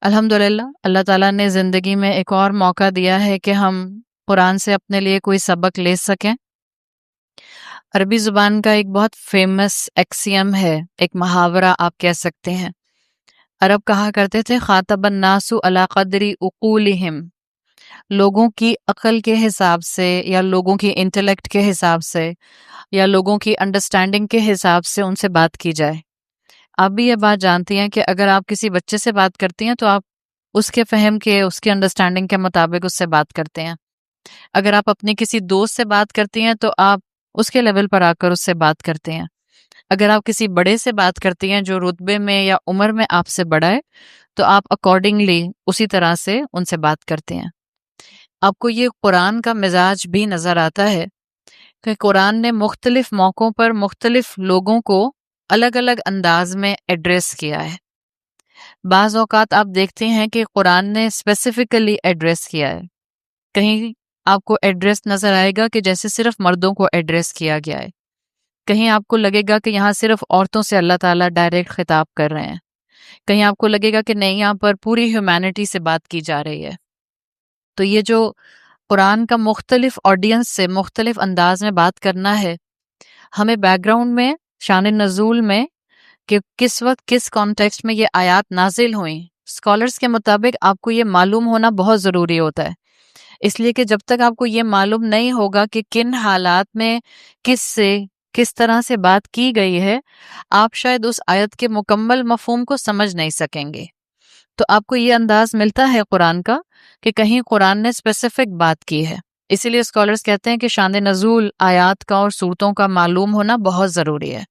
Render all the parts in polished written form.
الحمدللہ اللہ تعالیٰ نے زندگی میں ایک اور موقع دیا ہے کہ ہم قرآن سے اپنے لیے کوئی سبق لے سکیں۔ عربی زبان کا ایک بہت فیمس ایکسیم ہے، ایک محاورہ آپ کہہ سکتے ہیں۔ عرب کہا کرتے تھے خاطب الناس علی قدر عقولہم، لوگوں کی عقل کے حساب سے یا لوگوں کی انٹلیکٹ کے حساب سے یا لوگوں کی انڈرسٹینڈنگ کے حساب سے ان سے بات کی جائے۔ آپ بھی یہ بات جانتی ہیں کہ اگر آپ کسی بچے سے بات کرتی ہیں تو آپ اس کے فہم کے، اس کی انڈرسٹینڈنگ کے مطابق اس سے بات کرتے ہیں۔ اگر آپ اپنی کسی دوست سے بات کرتی ہیں تو آپ اس کے لیول پر آ کر اس سے بات کرتے ہیں۔ اگر آپ کسی بڑے سے بات کرتی ہیں جو رتبے میں یا عمر میں آپ سے بڑا ہے تو آپ اکارڈنگلی اسی طرح سے ان سے بات کرتے ہیں۔ آپ کو یہ قرآن کا مزاج بھی نظر آتا ہے کہ قرآن نے مختلف موقعوں پر مختلف لوگوں کو الگ الگ انداز میں ایڈریس کیا ہے۔ بعض اوقات آپ دیکھتے ہیں کہ قرآن نے اسپیسیفکلی ایڈریس کیا ہے، کہیں آپ کو ایڈریس نظر آئے گا کہ جیسے صرف مردوں کو ایڈریس کیا گیا ہے، کہیں آپ کو لگے گا کہ یہاں صرف عورتوں سے اللہ تعالیٰ ڈائریکٹ خطاب کر رہے ہیں، کہیں آپ کو لگے گا کہ نہیں یہاں پر پوری ہیومینٹی سے بات کی جا رہی ہے۔ تو یہ جو قرآن کا مختلف آڈینس سے مختلف انداز میں بات کرنا ہے، ہمیں بیک گراؤنڈ میں شان نزول میں کہ کس وقت کس کانٹیکسٹ میں یہ آیات نازل ہوئیں، اسکالرس کے مطابق آپ کو یہ معلوم ہونا بہت ضروری ہوتا ہے، اس لیے کہ جب تک آپ کو یہ معلوم نہیں ہوگا کہ کن حالات میں کس طرح سے بات کی گئی ہے، آپ شاید اس آیت کے مکمل مفہوم کو سمجھ نہیں سکیں گے۔ تو آپ کو یہ انداز ملتا ہے قرآن کا کہ کہیں قرآن نے اسپیسیفک بات کی ہے، اسی لیے اسکالرس کہتے ہیں کہ شان نزول آیات کا اور صورتوں کا معلوم ہونا بہت ضروری ہے۔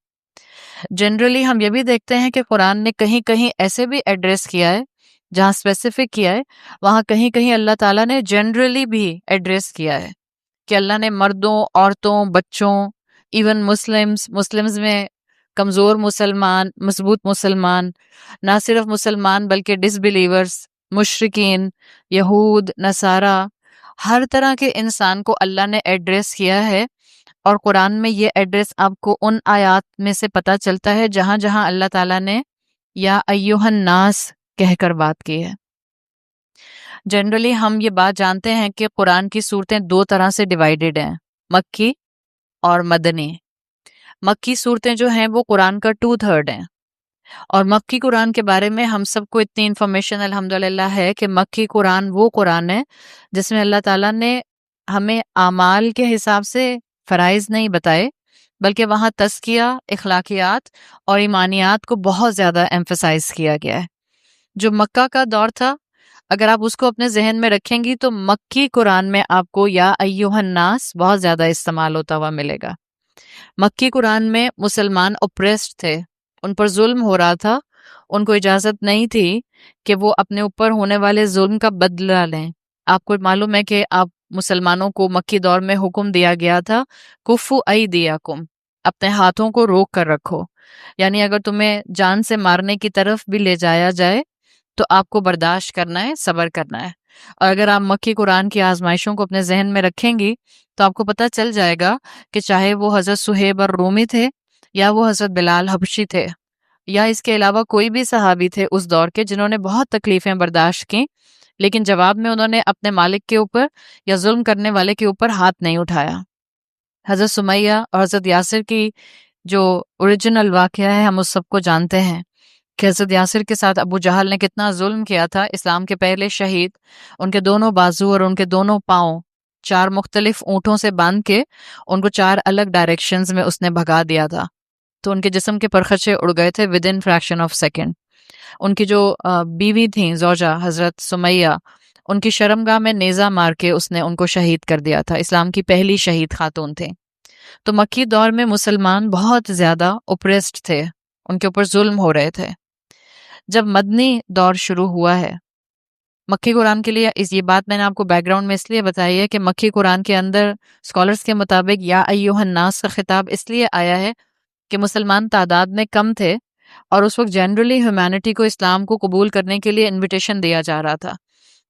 جنرلی ہم یہ بھی دیکھتے ہیں کہ قرآن نے کہیں کہیں ایسے بھی ایڈریس کیا ہے جہاں اسپیسیفک کیا ہے، وہاں کہیں کہیں اللہ تعالیٰ نے جنرلی بھی ایڈریس کیا ہے کہ اللہ نے مردوں، عورتوں، بچوں، ایون مسلمز میں کمزور مسلمان، مضبوط مسلمان، نہ صرف مسلمان بلکہ ڈس بلیورز، مشرکین، یہود، نصارہ، ہر طرح کے انسان کو اللہ نے ایڈریس کیا ہے۔ اور قرآن میں یہ ایڈریس آپ کو ان آیات میں سے پتہ چلتا ہے جہاں جہاں اللہ تعالیٰ نے یا ایھا الناس کہہ کر بات کی ہے۔ جنرلی ہم یہ بات جانتے ہیں کہ قرآن کی صورتیں دو طرح سے ڈیوائیڈڈ ہیں، مکی اور مدنی۔ مکی صورتیں جو ہیں وہ قرآن کا 2/3 ہیں، اور مکی قرآن کے بارے میں ہم سب کو اتنی انفارمیشن الحمدللہ ہے کہ مکی قرآن وہ قرآن ہے جس میں اللہ تعالیٰ نے ہمیں اعمال کے حساب سے فرائض نہیں بتائے، بلکہ وہاں تزکیہ، اخلاقیات اور ایمانیات کو بہت زیادہ ایمفسائز کیا گیا ہے۔ جو مکہ کا دور تھا، اگر آپ اس کو اپنے ذہن میں رکھیں گی تو مکی قرآن میں آپ کو یا ایھا الناس بہت زیادہ استعمال ہوتا ہوا ملے گا۔ مکی قرآن میں مسلمان اوپریسڈ تھے، ان پر ظلم ہو رہا تھا، ان کو اجازت نہیں تھی کہ وہ اپنے اوپر ہونے والے ظلم کا بدلہ لیں۔ آپ کو معلوم ہے کہ آپ مسلمانوں کو مکی دور میں حکم دیا گیا تھا کفو ایدیکم، اپنے ہاتھوں کو روک کر رکھو، یعنی اگر تمہیں جان سے مارنے کی طرف بھی لے جایا جائے تو آپ کو برداشت کرنا ہے، صبر کرنا ہے۔ اور اگر آپ مکی قرآن کی آزمائشوں کو اپنے ذہن میں رکھیں گی تو آپ کو پتہ چل جائے گا کہ چاہے وہ حضرت صہیب الرومی تھے یا وہ حضرت بلال حبشی تھے یا اس کے علاوہ کوئی بھی صحابی تھے اس دور کے جنہوں نے بہت تکلیفیں برداشت کی، لیکن جواب میں انہوں نے اپنے مالک کے اوپر یا ظلم کرنے والے کے اوپر ہاتھ نہیں اٹھایا۔ حضرت سمیہ اور حضرت یاسر کی جو اوریجنل واقعہ ہے ہم اس سب کو جانتے ہیں کہ حضرت یاسر کے ساتھ ابو جہل نے کتنا ظلم کیا تھا، اسلام کے پہلے شہید، ان کے دونوں بازو اور ان کے دونوں پاؤں 4 مختلف اونٹوں سے باندھ کے ان کو 4 الگ ڈائریکشنز میں اس نے بھگا دیا تھا، تو ان کے جسم کے پرخچے اڑ گئے تھے within fraction of second. ان کی جو بیوی تھیں زوجہ حضرت سمیہ، ان کی شرمگاہ میں نیزہ مار کے اس نے ان کو شہید کر دیا تھا، اسلام کی پہلی شہید خاتون تھیں۔ تو مکی دور میں مسلمان بہت زیادہ اوپریسڈ تھے، ان کے اوپر ظلم ہو رہے تھے۔ جب مدنی دور شروع ہوا ہے، مکی قرآن کے لیے یہ بات میں نے آپ کو بیک گراؤنڈ میں اس لیے بتائی ہے کہ مکی قرآن کے اندر اسکالرس کے مطابق یا ایھا الناس کا خطاب اس لیے آیا ہے کہ مسلمان تعداد میں کم تھے اور اس وقت جنرلی ہیومینٹی کو اسلام کو قبول کرنے کے لیے انویٹیشن دیا جا رہا تھا،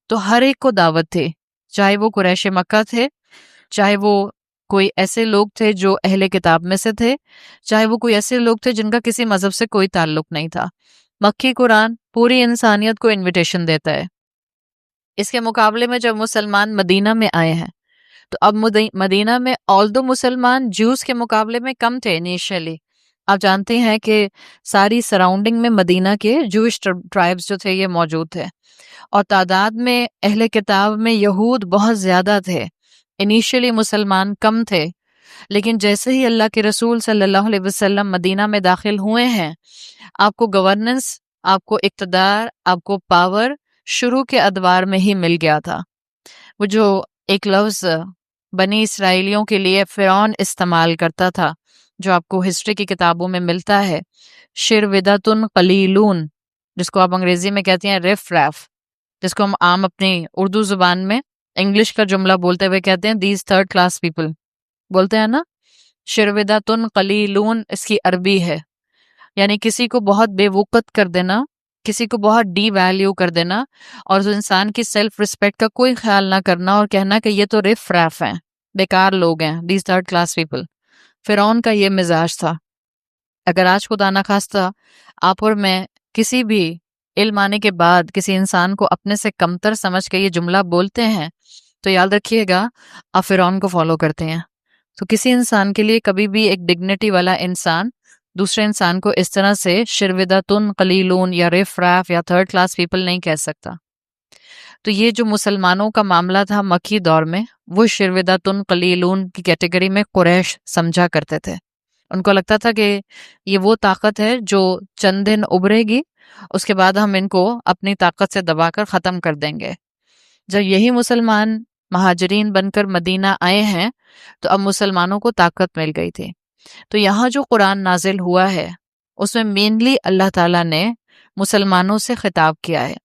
تو ہر ایک کو دعوت تھی، چاہے وہ قریش مکہ تھے، چاہے وہ کوئی ایسے لوگ تھے جو اہل کتاب میں سے تھے، چاہے وہ کوئی ایسے لوگ تھے جن کا کسی مذہب سے کوئی تعلق نہیں تھا، مکی قرآن پوری انسانیت کو انویٹیشن دیتا ہے. اس کے مقابلے میں جب مسلمان مدینہ میں آئے ہیں تو اب مدینہ میں although مسلمان جوز کے مقابلے میں کم تھے انیشلی. آپ جانتے ہیں کہ ساری سراؤنڈنگ میں مدینہ کے جوش ٹرائبز جو تھے یہ موجود تھے، اور تعداد میں اہل کتاب میں یہود بہت زیادہ تھے. انیشلی مسلمان کم تھے، لیکن جیسے ہی اللہ کے رسول صلی اللہ علیہ وسلم مدینہ میں داخل ہوئے ہیں، آپ کو گورننس، آپ کو اقتدار، آپ کو پاور شروع کے ادوار میں ہی مل گیا تھا. وہ جو ایک لفظ بنی اسرائیلیوں کے لیے فرعون استعمال کرتا تھا، جو آپ کو ہسٹری کی کتابوں میں ملتا ہے، شرودتن قلیلون، جس کو آپ انگریزی میں کہتے ہیں ریف ریف، جس کو ہم عام اپنی اردو زبان میں انگلش کا جملہ بولتے ہوئے کہتے ہیں دیز تھرڈ کلاس پیپل، بولتے ہیں نا. شرودتن قلیلون اس کی عربی ہے، یعنی کسی کو بہت بے وقت کر دینا، کسی کو بہت ڈی ویلیو کر دینا، اور اس انسان کی سیلف رسپیکٹ کا کوئی خیال نہ کرنا، اور کہنا کہ یہ تو رف ریف ہیں، بیکار لوگ ہیں، دیز تھرڈ کلاس پیپل. فرعون کا یہ مزاج تھا. اگر آج خدا نخواستہ آپ اور میں کسی بھی علم آنے کے بعد کسی انسان کو اپنے سے کمتر سمجھ کے یہ جملہ بولتے ہیں تو یاد رکھیے گا آپ فرعون کو فالو کرتے ہیں. تو کسی انسان کے لیے کبھی بھی ایک ڈگنیٹی والا انسان دوسرے انسان کو اس طرح سے شرودتن قلیلون یا ریف ریف یا تھرڈ کلاس پیپل نہیں کہہ سکتا. تو یہ جو مسلمانوں کا معاملہ تھا مکی دور میں، وہ شرودتن قلیلون کی کیٹیگری میں قریش سمجھا کرتے تھے. ان کو لگتا تھا کہ یہ وہ طاقت ہے جو چند دن ابھرے گی، اس کے بعد ہم ان کو اپنی طاقت سے دبا کر ختم کر دیں گے. جب یہی مسلمان مہاجرین بن کر مدینہ آئے ہیں تو اب مسلمانوں کو طاقت مل گئی تھی. تو یہاں جو قرآن نازل ہوا ہے اس میں مینلی اللہ تعالیٰ نے مسلمانوں سے خطاب کیا ہے.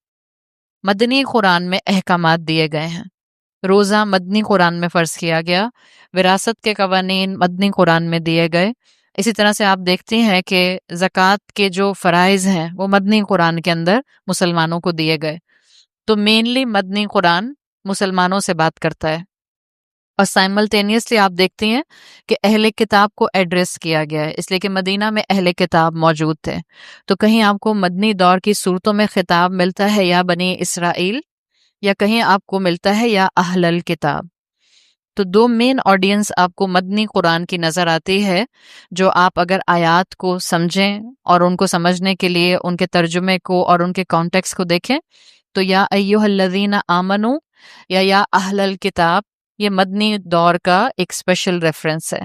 مدنی قرآن میں احکامات دیے گئے ہیں. روزہ مدنی قرآن میں فرض کیا گیا، وراثت کے قوانین مدنی قرآن میں دیے گئے. اسی طرح سے آپ دیکھتے ہیں کہ زکوٰۃ کے جو فرائض ہیں وہ مدنی قرآن کے اندر مسلمانوں کو دیے گئے. تو مینلی مدنی قرآن مسلمانوں سے بات کرتا ہے، اور سائملٹینیسلی آپ دیکھتے ہیں کہ اہل کتاب کو ایڈریس کیا گیا ہے، اس لیے کہ مدینہ میں اہل کتاب موجود تھے. تو کہیں آپ کو مدنی دور کی صورتوں میں خطاب ملتا ہے یا بنی اسرائیل، یا کہیں آپ کو ملتا ہے یا اہل الکتاب. تو دو مین آڈینس آپ کو مدنی قرآن کی نظر آتی ہے، جو آپ اگر آیات کو سمجھیں اور ان کو سمجھنے کے لیے ان کے ترجمے کو اور ان کے کانٹیکس کو دیکھیں تو یا ایھا الذین آمنو یا اہل الکتاب یہ مدنی دور کا ایک اسپیشل ریفرنس ہے.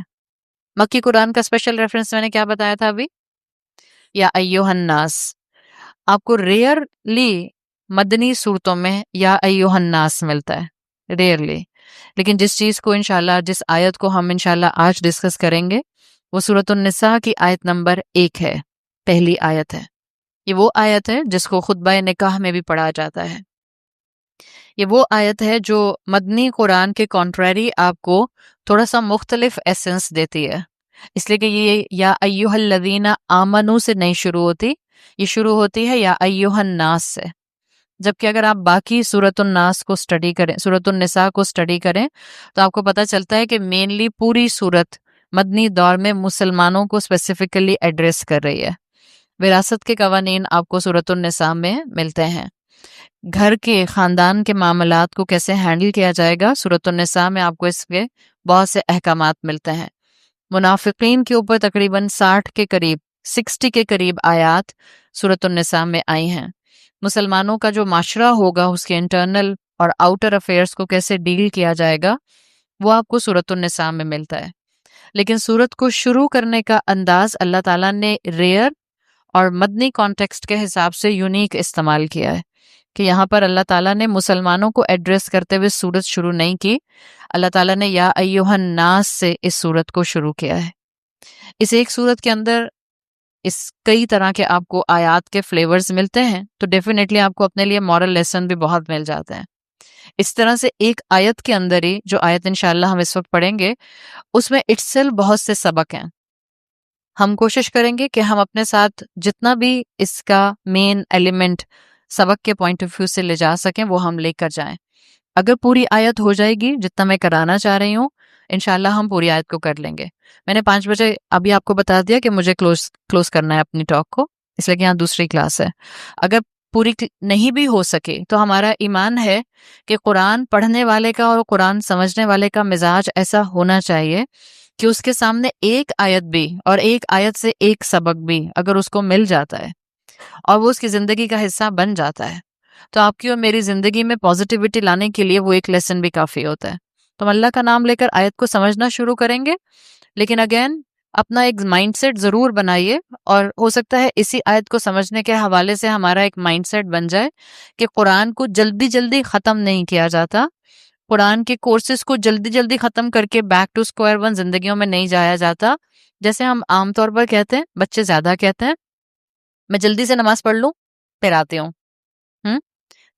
مکی قرآن کا اسپیشل ریفرنس میں نے کیا بتایا تھا ابھی؟ یا ایھا الناس. آپ کو ریئرلی مدنی صورتوں میں یا ایھا الناس ملتا ہے، ریئرلی. لیکن جس چیز کو انشاءاللہ، جس آیت کو ہم انشاءاللہ آج ڈسکس کریں گے وہ سورۃ النساء کی آیت نمبر 1 ہے، پہلی آیت ہے. یہ وہ آیت ہے جس کو خطبہ نکاح میں بھی پڑھا جاتا ہے. یہ وہ آیت ہے جو مدنی قرآن کے کانٹریری آپ کو تھوڑا سا مختلف ایسنس دیتی ہے، اس لیے کہ یہ یا ایھا الذین آمنو سے نہیں شروع ہوتی، یہ شروع ہوتی ہے یا ایھا الناس سے. جبکہ اگر آپ باقی سورۃ الناس کو اسٹڈی کریں، سورۃ النساء کو اسٹڈی کریں تو آپ کو پتہ چلتا ہے کہ مینلی پوری سورت مدنی دور میں مسلمانوں کو اسپیسیفکلی ایڈریس کر رہی ہے. وراثت کے قوانین آپ کو سورۃ النساء میں ملتے ہیں. گھر کے خاندان کے معاملات کو کیسے ہینڈل کیا جائے گا سورۃ النساء میں آپ کو اس کے بہت سے احکامات ملتے ہیں. منافقین کے اوپر تقریباً 60 کے قریب آیات سورۃ النساء میں آئی ہیں. مسلمانوں کا جو معاشرہ ہوگا اس کے انٹرنل اور آؤٹر افیئرس کو کیسے ڈیل کیا جائے گا وہ آپ کو سورۃ النساء میں ملتا ہے. لیکن سورت کو شروع کرنے کا انداز اللہ تعالیٰ نے ریئر اور مدنی کانٹیکسٹ کے حساب سے یونیک استعمال کیا ہے کہ یہاں پر اللہ تعالیٰ نے مسلمانوں کو ایڈریس کرتے ہوئے سورت شروع نہیں کی. اللہ تعالیٰ نے یا ایھا الناس سے اس سورت کو شروع کیا ہے. اس ایک سورت کے اندر اس کئی طرح کے آپ کو آیات کے فلیورز ملتے ہیں، تو ڈیفینیٹلی آپ کو اپنے لیے مورل لیسن بھی بہت مل جاتے ہیں. اس طرح سے ایک آیت کے اندر ہی، جو آیت انشاءاللہ ہم اس وقت پڑھیں گے، اس میں اٹسیلف بہت سے سبق ہیں. ہم کوشش کریں گے کہ ہم اپنے ساتھ جتنا بھی اس کا مین ایلیمنٹ سبق کے پوائنٹ آف ویو سے لے جا سکیں وہ ہم لے کر جائیں. اگر پوری آیت ہو جائے گی جتنا میں کرانا چاہ رہی ہوں، انشاءاللہ ہم پوری آیت کو کر لیں گے. میں نے 5 بجے ابھی آپ کو بتا دیا کہ مجھے کلوز کرنا ہے اپنی ٹاک کو. اس لیے کہ یہاں دوسری کلاس ہے. اگر پوری نہیں بھی ہو سکے تو ہمارا ایمان ہے کہ قرآن پڑھنے والے کا اور قرآن سمجھنے والے کا مزاج ایسا ہونا چاہیے کہ اس کے سامنے ایک آیت بھی اور ایک آیت سے ایک سبق بھی اگر اس کو مل جاتا ہے اور وہ اس کی زندگی کا حصہ بن جاتا ہے تو آپ کی اور میری زندگی میں پازیٹیوٹی لانے کے لیے وہ ایک لیسن بھی کافی ہوتا ہے. تو ہم اللہ کا نام لے کر آیت کو سمجھنا شروع کریں گے، لیکن اگین اپنا ایک مائنڈ سیٹ ضرور بنائیے، اور ہو سکتا ہے اسی آیت کو سمجھنے کے حوالے سے ہمارا ایک مائنڈ سیٹ بن جائے کہ قرآن کو جلدی جلدی ختم نہیں کیا جاتا، قرآن کے کورسز کو جلدی جلدی ختم کر کے بیک ٹو اسکوائر ون زندگیوں میں نہیں جایا جاتا. جیسے ہم عام طور پر کہتے ہیں، بچے زیادہ کہتے ہیں میں جلدی سے نماز پڑھ لوں پھر آتی ہوں.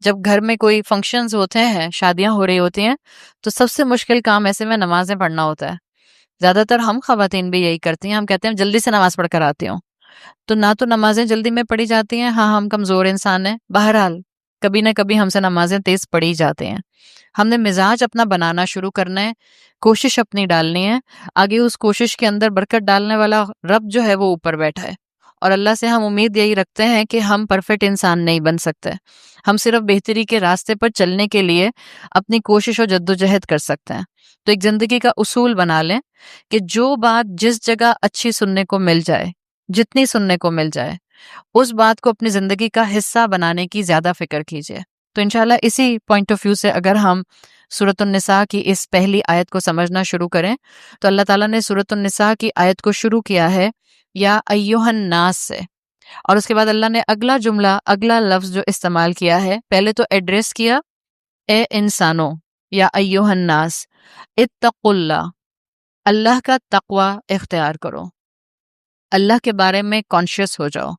جب گھر میں کوئی فنکشنز ہوتے ہیں، شادیاں ہو رہی ہوتی ہیں، تو سب سے مشکل کام ایسے میں نمازیں پڑھنا ہوتا ہے. زیادہ تر ہم خواتین بھی یہی کرتی ہیں، ہم کہتے ہیں جلدی سے نماز پڑھ کر آتی ہوں. تو نہ تو نمازیں جلدی میں پڑھی جاتی ہیں، ہاں ہم کمزور انسان ہیں، بہرحال کبھی نہ کبھی ہم سے نمازیں تیز پڑھی جاتی ہیں. ہم نے مزاج اپنا بنانا شروع کرنا ہے، کوشش اپنی ڈالنی ہے. آگے اس کوشش کے اندر برکت ڈالنے والا رب جو ہے وہ اوپر بیٹھا ہے، اور اللہ سے ہم امید یہی رکھتے ہیں کہ ہم پرفیکٹ انسان نہیں بن سکتے، ہم صرف بہتری کے راستے پر چلنے کے لیے اپنی کوشش و جدوجہد کر سکتے ہیں. تو ایک زندگی کا اصول بنا لیں کہ جو بات جس جگہ اچھی سننے کو مل جائے، جتنی سننے کو مل جائے، اس بات کو اپنی زندگی کا حصہ بنانے کی زیادہ فکر کیجیے. تو انشاءاللہ اسی پوائنٹ آف ویو سے اگر ہم سورۃ النساء کی اس پہلی آیت کو سمجھنا شروع کریں تو اللہ تعالیٰ نے سورۃ النساء کی آیت کو شروع کیا ہے یا ایھا الناس سے، اور اس کے بعد اللہ نے اگلا جملہ، اگلا لفظ جو استعمال کیا ہے، پہلے تو ایڈریس کیا اے انسانوں یا ایھا الناس اتقوا اللہ، اللہ کا تقوی اختیار کرو، اللہ کے بارے میں کانشیس ہو جاؤ.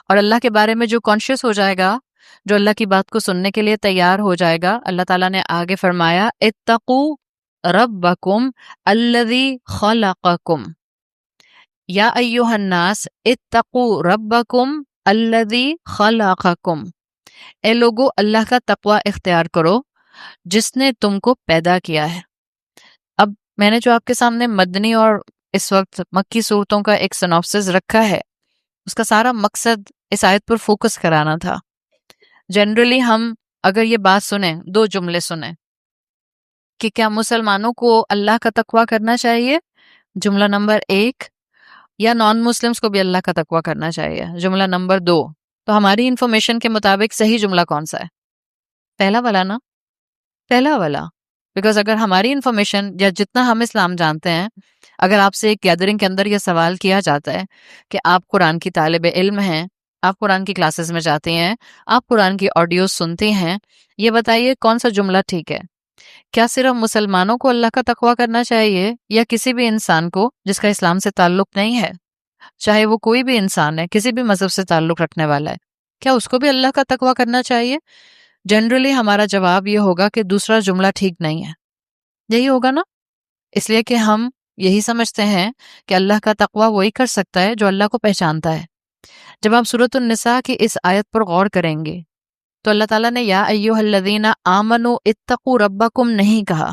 اور اللہ کے بارے میں جو کانشیس ہو جائے گا، جو اللہ کی بات کو سننے کے لیے تیار ہو جائے گا، اللہ تعالیٰ نے آگے فرمایا اتقوا ربکم الذی خلقکم یا ایھا الناس اتقوا ربکم الذی خلقکم، اے لوگو اللہ کا تقوی اختیار کرو جس نے تم کو پیدا کیا ہے. اب میں نے جو آپ کے سامنے مدنی اور اس وقت مکی صورتوں کا ایک سنopsis رکھا ہے، اس کا سارا مقصد اس آیت پر فوکس کرانا تھا. جنرلی ہم اگر یہ بات سنیں، دو جملے سنیں کہ کیا مسلمانوں کو اللہ کا تقوی کرنا چاہیے، جملہ نمبر 1، یا نان مسلمز کو بھی اللہ کا تقوی کرنا چاہیے، جملہ نمبر 2، تو ہماری انفارمیشن کے مطابق صحیح جملہ کون سا ہے؟ پہلا والا نا، پہلا والا. بیکاز اگر ہماری انفارمیشن یا جتنا ہم اسلام جانتے ہیں، اگر آپ سے ایک گیدرنگ کے اندر یہ سوال کیا جاتا ہے کہ آپ قرآن کی طالب علم ہیں، آپ قرآن کی کلاسز میں جاتے ہیں، آپ قرآن کی آڈیوز سنتے ہیں، یہ بتائیے کون سا جملہ ٹھیک ہے؟ کیا صرف مسلمانوں کو اللہ کا تقوی کرنا چاہیے، یا کسی بھی انسان کو جس کا اسلام سے تعلق نہیں ہے، چاہے وہ کوئی بھی انسان ہے، کسی بھی مذہب سے تعلق رکھنے والا ہے، کیا اس کو بھی اللہ کا تقوی کرنا چاہیے؟ جنرلی ہمارا جواب یہ ہوگا کہ دوسرا جملہ ٹھیک نہیں ہے. یہی ہوگا نا، اس لیے کہ ہم یہی سمجھتے ہیں کہ اللہ کا تقوی وہی کر سکتا ہے جو اللہ کو پہچانتا ہے. جب آپ سورۃ النساء کی اس آیت پر غور کریں گے تو اللہ تعالیٰ نے یا ایھا الذین آمنوا اتقوا ربکم نہیں کہا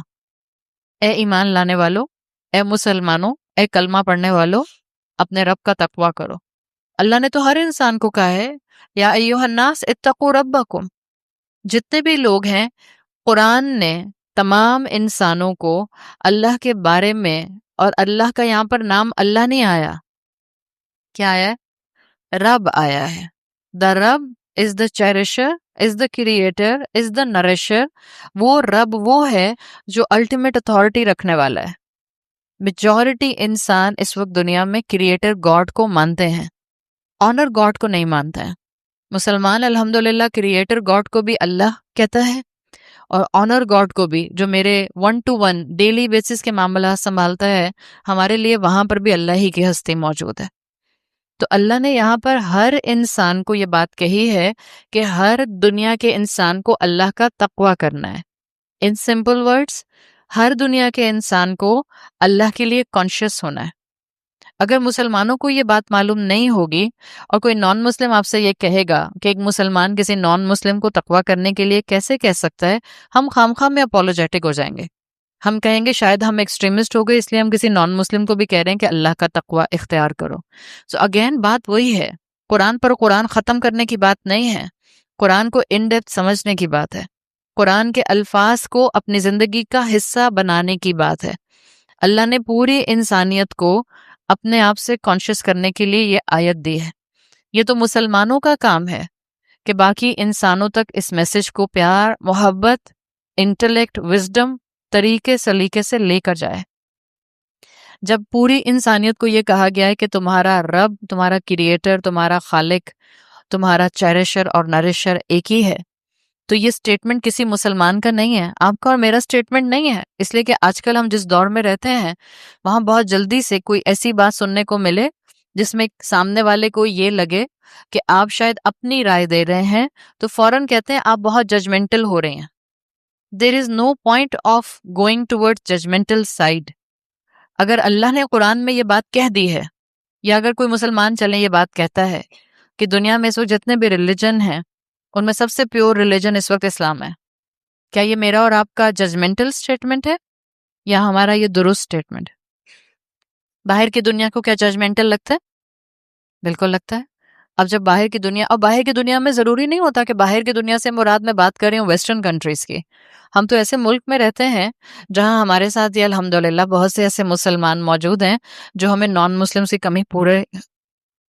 اے ایمان لانے والو، اے مسلمانوں، اے کلمہ پڑھنے والو، اپنے رب کا تقوی کرو. اللہ نے تو ہر انسان کو کہا ہے یا ایھا الناس اتقوا ربکم. جتنے بھی لوگ ہیں، قرآن نے تمام انسانوں کو اللہ کے بارے میں، اور اللہ کا یہاں پر نام اللہ نہیں آیا، کیا آیا ہے؟ رب آیا ہے. دا رب از دا چیریشر، از دا کریٹر، از دا نرشر. وہ رب وہ ہے جو الٹیمیٹ اتھارٹی رکھنے والا ہے. میجورٹی انسان اس وقت دنیا میں کریٹر گاڈ کو مانتے ہیں، آنر گاڈ کو نہیں مانتا ہے. مسلمان الحمدللہ کریٹر گاڈ کو بھی اللہ کہتا ہے، اور آنر گاڈ کو بھی، جو میرے 1 to 1 ڈیلی بیسس کے معاملات سنبھالتا ہے، ہمارے لیے وہاں پر بھی اللہ ہی کی ہستی موجود ہے. تو اللہ نے یہاں پر ہر انسان کو یہ بات کہی ہے کہ ہر دنیا کے انسان کو اللہ کا تقوی کرنا ہے. ان سمپل ورڈز، ہر دنیا کے انسان کو اللہ کے لیے کانشیس ہونا ہے. اگر مسلمانوں کو یہ بات معلوم نہیں ہوگی اور کوئی نان مسلم آپ سے یہ کہے گا کہ ایک مسلمان کسی نان مسلم کو تقوی کرنے کے لیے کیسے کہہ سکتا ہے، ہم خامخواہ میں اپولوجیٹک ہو جائیں گے. ہم کہیں گے شاید ہم ایکسٹریمسٹ ہو گئے، اس لیے ہم کسی نان مسلم کو بھی کہہ رہے ہیں کہ اللہ کا تقوی اختیار کرو. سو اگین بات وہی ہے قرآن پر قرآن ختم کرنے کی بات نہیں ہے، قرآن کو ان ڈیپتھ سمجھنے کی بات ہے، قرآن کے الفاظ کو اپنی زندگی کا حصہ بنانے کی بات ہے۔ اللہ نے پوری انسانیت کو اپنے آپ سے کانشیس کرنے کے لیے یہ آیت دی ہے۔ یہ تو مسلمانوں کا کام ہے کہ باقی انسانوں تک اس میسج کو پیار، محبت، انٹلیکٹ، وزڈم طریقے سلیقے سے لے کر جائے۔ جب پوری انسانیت کو یہ کہا گیا ہے کہ تمہارا رب، تمہارا کریٹر، تمہارا خالق، تمہارا چیریشر اور نرشر ایک ہی ہے، تو یہ سٹیٹمنٹ کسی مسلمان کا نہیں ہے، آپ کا اور میرا سٹیٹمنٹ نہیں ہے۔ اس لیے کہ آج کل ہم جس دور میں رہتے ہیں وہاں بہت جلدی سے کوئی ایسی بات سننے کو ملے جس میں سامنے والے کو یہ لگے کہ آپ شاید اپنی رائے دے رہے ہیں، تو فوراً کہتے ہیں آپ بہت ججمنٹل ہو رہے ہیں۔ There is no point of going toward judgmental side. اگر اللہ نے قرآن میں یہ بات کہہ دی ہے، یا اگر کوئی مسلمان چلیں یہ بات کہتا ہے کہ دنیا میں اس وقت جتنے بھی ریلیجن ہیں ان میں سب سے پیور ریلیجن اس وقت اسلام ہے، کیا یہ میرا اور آپ کا ججمنٹل سٹیٹمنٹ ہے یا ہمارا یہ درست سٹیٹمنٹ ہے؟ باہر کی دنیا کو کیا ججمنٹل لگتا ہے؟ بالکل لگتا ہے۔ اب جب باہر کی دنیا، اور باہر کی دنیا میں ضروری نہیں ہوتا کہ باہر کی دنیا سے مراد میں بات کر رہی ہوں ویسٹرن کنٹریز کی، ہم تو ایسے ملک میں رہتے ہیں جہاں ہمارے ساتھ یہ الحمدللہ بہت سے ایسے مسلمان موجود ہیں جو ہمیں نان مسلمس کی کمی پورے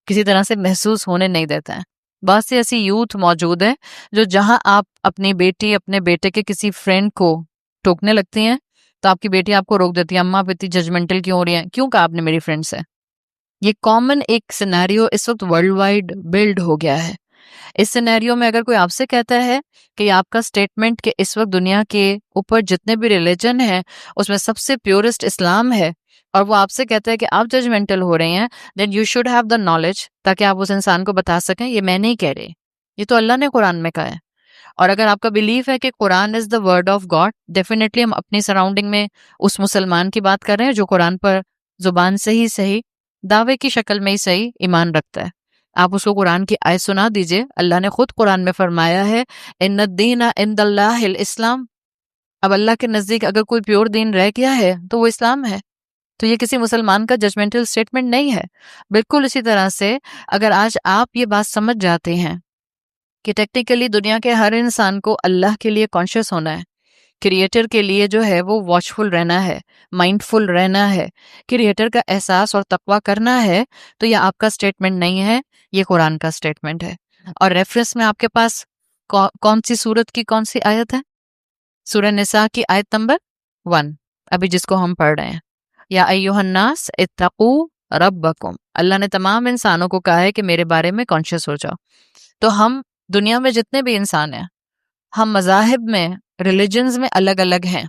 کسی طرح سے محسوس ہونے نہیں دیتے ہیں۔ بہت سی ایسی یوتھ موجود ہیں جو جہاں آپ اپنی بیٹی اپنے بیٹے کے کسی فرینڈ کو ٹوکنے لگتی ہیں تو آپ کی بیٹی آپ کو روک دیتی ہے، اماں آپ اتنی ججمنٹل کیوں ہو رہی ہیں، کیوں کہا آپ نے میری فرینڈ سے؟ یہ کامن ایک سینیریو اس وقت ورلڈ وائڈ بلڈ ہو گیا ہے۔ اس سینیریو میں اگر کوئی آپ سے کہتا ہے کہ یہ آپ کا سٹیٹمنٹ کہ اس وقت دنیا کے اوپر جتنے بھی ریلیجن ہیں اس میں سب سے پیورسٹ اسلام ہے، اور وہ آپ سے کہتا ہے کہ آپ ججمنٹل ہو رہے ہیں، then you should have the knowledge, تاکہ آپ اس انسان کو بتا سکیں یہ میں نہیں کہہ رہی، یہ تو اللہ نے قرآن میں کہا ہے۔ اور اگر آپ کا بلیف ہے کہ قرآن is the word of God, definitely ہم اپنی سراؤنڈنگ میں اس مسلمان کی بات کر رہے ہیں جو قرآن پر زبان سے ہی صحیح، دعوے کی شکل میں ہی صحیح ایمان رکھتا ہے۔ آپ اس کو قرآن کی آیت سنا دیجئے، اللہ نے خود قرآن میں فرمایا ہے ان الدین عند اللہ الاسلام۔ اب اللہ کے نزدیک اگر کوئی پیور دین رہ گیا ہے تو وہ اسلام ہے، تو یہ کسی مسلمان کا ججمنٹل سٹیٹمنٹ نہیں ہے۔ بالکل اسی طرح سے اگر آج آپ یہ بات سمجھ جاتے ہیں کہ ٹیکنیکلی دنیا کے ہر انسان کو اللہ کے لیے کانشیس ہونا ہے، کریٹر کے لیے جو ہے وہ واچفل رہنا ہے، مائنڈ فل رہنا ہے، کریٹر کا احساس اور تقویٰ کرنا ہے، تو یہ آپ کا سٹیٹمنٹ نہیں ہے، یہ قرآن کا سٹیٹمنٹ ہے۔ اور ریفرنس میں آپ کے پاس کون سی سورت کی کون سی آیت ہے؟ سورہ نساء کی آیت نمبر 1، ابھی جس کو ہم پڑھ رہے ہیں، یا ایھا الناس اتقوا ربکم۔ اللہ نے تمام انسانوں کو کہا ہے کہ میرے بارے میں کانشیس ہو جاؤ۔ تو ہم دنیا میں جتنے بھی انسان ہیں، ہم مذاہب میں، ریلیجنز میں الگ الگ ہیں،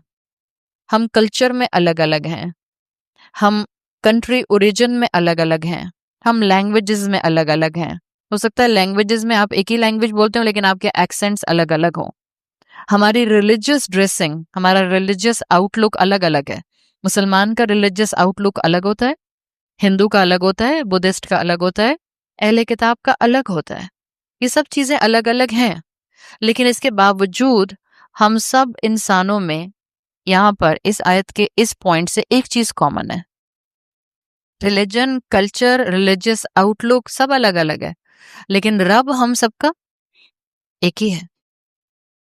ہم کلچر میں الگ الگ ہیں، ہم کنٹری اوریجن میں الگ الگ ہیں، ہم لینگویجز میں الگ الگ ہیں۔ ہو سکتا ہے لینگویجز میں آپ ایک ہی لینگویج بولتے ہو لیکن آپ کے ایکسنٹس الگ الگ ہوں۔ ہماری ریلیجیس ڈریسنگ، ہمارا ریلیجیس آؤٹ لک الگ الگ ہے۔ مسلمان کا ریلیجیس آؤٹ لک الگ ہوتا ہے، ہندو کا الگ ہوتا ہے، بدھسٹ کا الگ ہوتا ہے، اہل کتاب کا الگ ہوتا ہے۔ یہ سب چیزیں الگ الگ ہیں، لیکن اس کے باوجود ہم سب انسانوں میں یہاں پر اس آیت کے اس پوائنٹ سے ایک چیز کامن ہے، ریلیجن، کلچر، ریلیجیس آؤٹ لک سب الگ الگ ہے، لیکن رب ہم سب کا ایک ہی ہے۔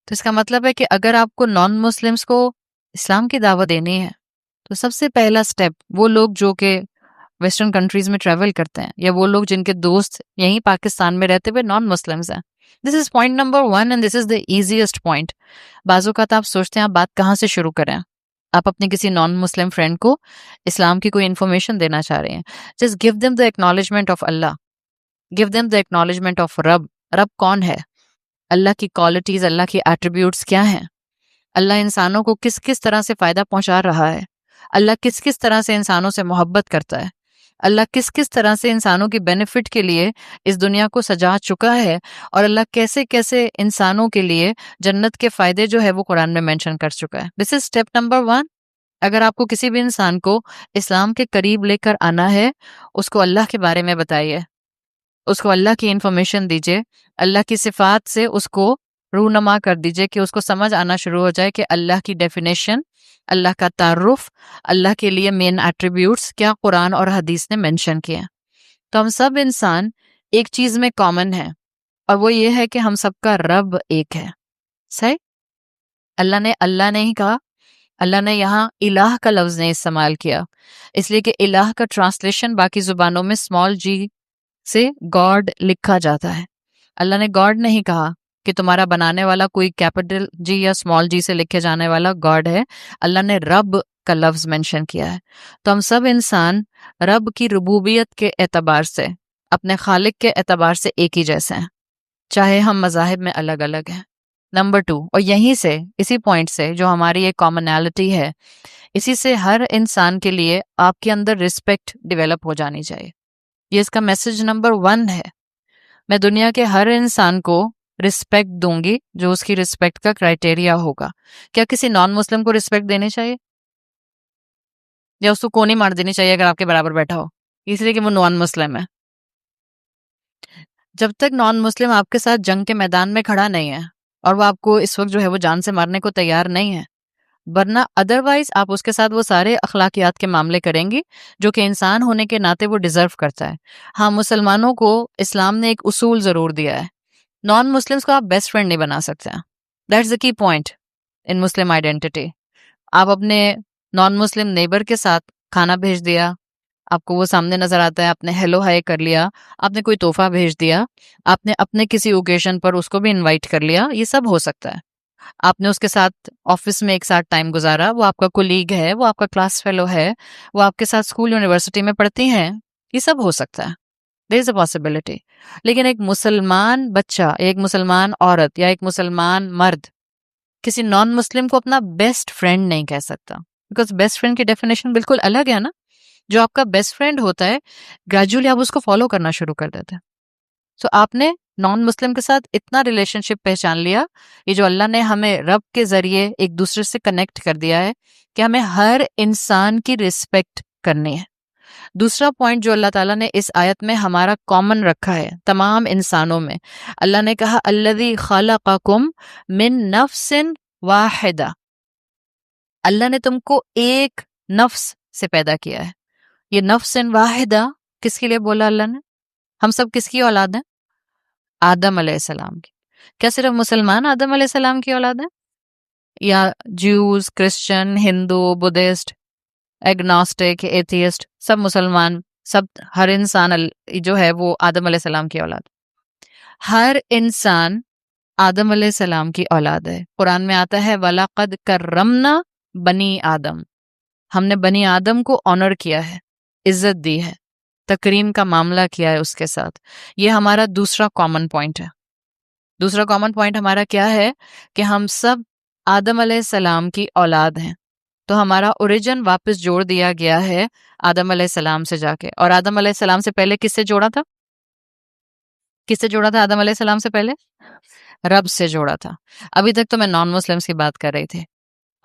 تو اس کا مطلب ہے کہ اگر آپ کو نان مسلمس کو اسلام کی دعوت دینی ہے تو سب سے پہلا سٹیپ، وہ لوگ جو کہ ویسٹرن کنٹریز میں ٹریول کرتے ہیں، یا وہ لوگ جن کے دوست یہیں پاکستان میں رہتے ہوئے نان مسلمز ہیں، this is point number 1 and this is the easiest point. بعض اوقات آپ سوچتے ہیں آپ بات کہاں سے شروع کریں، آپ اپنی کسی نان مسلم فرینڈ کو اسلام کی کوئی انفارمیشن دینا چاہ رہے ہیں، just give them the acknowledgement of Allah, give them the acknowledgement of رب۔ رب کون ہے؟ اللہ کی کوالٹیز، اللہ کی ایٹریبیوٹس کیا ہیں، اللہ انسانوں کو کس کس طرح سے فائدہ پہنچا رہا ہے، اللہ کس کس طرح سے انسانوں سے محبت کرتا ہے، اللہ کس کس طرح سے انسانوں کی بینیفٹ کے لیے اس دنیا کو سجا چکا ہے، اور اللہ کیسے کیسے انسانوں کے لیے جنت کے فائدے جو ہے وہ قرآن میں مینشن کر چکا ہے۔ دس از اسٹیپ نمبر 1۔ اگر آپ کو کسی بھی انسان کو اسلام کے قریب لے کر آنا ہے، اس کو اللہ کے بارے میں بتائیے، اس کو اللہ کی انفارمیشن دیجیے، اللہ کی صفات سے اس کو رونما کر دیجیے کہ اس کو سمجھ آنا شروع ہو جائے کہ اللہ کی ڈیفینیشن، اللہ کا تعارف، اللہ کے لیے مین ایٹریبیوٹس کیا قرآن اور حدیث نے مینشن کیے ہیں۔ تو ہم سب انسان ایک چیز میں کامن ہے، اور وہ یہ ہے کہ ہم سب کا رب ایک ہے. صحیح؟ اللہ نے ہی کہا، اللہ نے یہاں الہ کا لفظ نہیں استعمال کیا، اس لیے کہ الہ کا ٹرانسلیشن باقی زبانوں میں اسمال جی سے گاڈ لکھا جاتا ہے. اللہ نے گاڈ نہیں کہا کہ تمہارا بنانے والا کوئی کیپٹل جی یا اسمال جی سے لکھے جانے والا گاڈ ہے. اللہ نے رب کا لفظ مینشن کیا ہے. تو ہم سب انسان رب کی ربوبیت کے اعتبار سے، اپنے خالق کے اعتبار سے ایک ہی جیسے ہیں، چاہے ہم مذاہب میں الگ الگ ہیں. نمبر 2، اور یہیں سے، اسی پوائنٹ سے جو ہماری ایک کامنالٹی ہے، اسی سے ہر انسان کے لیے آپ کے اندر رسپیکٹ ڈیولپ ہو جانی چاہیے. یہ اس کا میسج نمبر 1 ہے. میں دنیا کے ہر انسان کو رسپیکٹ دوں گی جو اس کی رسپیکٹ کا کرائٹیریا ہوگا. کیا کسی نان مسلم کو رسپیکٹ دینی چاہیے، یا اس کو کونی مار دینی چاہیے اگر آپ کے برابر بیٹھا ہو اس لیے کہ وہ نان مسلم ہے؟ جب تک نان مسلم آپ کے ساتھ جنگ کے میدان میں کھڑا نہیں ہے، اور وہ آپ کو اس وقت جو ہے وہ جان سے مارنے کو تیار نہیں ہے، ورنہ ادروائز آپ اس کے ساتھ وہ سارے اخلاقیات کے معاملے کریں گی جو کہ انسان ہونے کے ناطے وہ ڈیزرو کرتا ہے. ہاں، مسلمانوں کو اسلام نے ایک اصول ضرور دیا ہے، نان مسلمس کو آپ بیسٹ فرینڈ نہیں بنا سکتے ہیں. دیٹس دا کی پوائنٹ ان مسلم آئیڈینٹی. آپ اپنے نان مسلم نیبر کے ساتھ کھانا بھیج دیا، آپ کو وہ سامنے نظر آتا ہے، آپ نے ہیلو ہائی کر لیا، آپ نے کوئی تحفہ بھیج دیا، آپ نے اپنے کسی اوکیشن پر اس کو بھی انوائٹ کر لیا، یہ سب ہو سکتا ہے. آپ نے اس کے ساتھ آفس میں ایک ساتھ ٹائم گزارا، وہ آپ کا کولیگ ہے، وہ آپ کا کلاس فیلو ہے، وہ آپ کے ساتھ اسکول یونیورسٹی میں پڑھتی ہیں، یہ سب ہو سکتا ہے. دیر از اے پاسبلٹی. لیکن ایک مسلمان بچہ، ایک مسلمان عورت یا ایک مسلمان مرد کسی نان مسلم کو اپنا بیسٹ فرینڈ نہیں کہہ سکتا، بیکاز بیسٹ فرینڈ کی ڈیفینیشن بالکل الگ ہے نا. جو آپ کا بیسٹ فرینڈ ہوتا ہے، گریجولی آپ اس کو فالو کرنا شروع کر دیتے ہیں. سو آپ نے نان مسلم کے ساتھ اتنا ریلیشن شپ پہچان لیا، یہ جو اللہ نے ہمیں رب کے ذریعے ایک دوسرے سے کنیکٹ کر دیا ہے کہ ہمیں ہر انسان کی رسپیکٹ کرنی ہے. دوسرا پوائنٹ جو اللہ تعالیٰ نے اس آیت میں ہمارا کامن رکھا ہے تمام انسانوں میں، اللہ نے کہا الذی خلقکم من نفس واحدہ، اللہ نے تم کو ایک نفس سے پیدا کیا ہے. یہ نفس واحدہ کس کے لیے بولا اللہ نے؟ ہم سب کس کی اولاد ہیں؟ آدم علیہ السلام کی. کیا صرف مسلمان آدم علیہ السلام کی اولاد ہیں، یا جیوز، کرسچن، ہندو، بدھسٹ، ایگنوسٹک، ایتھیسٹ، سب مسلمان، سب ہر انسان جو ہے وہ آدم علیہ السلام کی اولاد؟ ہر انسان آدم علیہ السلام کی اولاد ہے. قرآن میں آتا ہے وَلَقَدْ كَرَّمْنَا بنی آدم، ہم نے بنی آدم کو آنر کیا ہے، عزت دی ہے، تکریم کا معاملہ کیا ہے اس کے ساتھ. یہ ہمارا دوسرا کامن پوائنٹ ہے. دوسرا کامن پوائنٹ ہمارا کیا ہے کہ ہم سب آدم علیہ السلام کی اولاد ہیں. تو ہمارا اوریجن واپس جوڑ دیا گیا ہے آدم علیہ السلام سے جا کے. اور آدم علیہ السلام سے پہلے کس سے جوڑا تھا؟ کس سے جوڑا تھا آدم علیہ السلام سے پہلے؟ رب سے جوڑا تھا. ابھی تک تو میں نان مسلمس کی بات کر رہی تھی.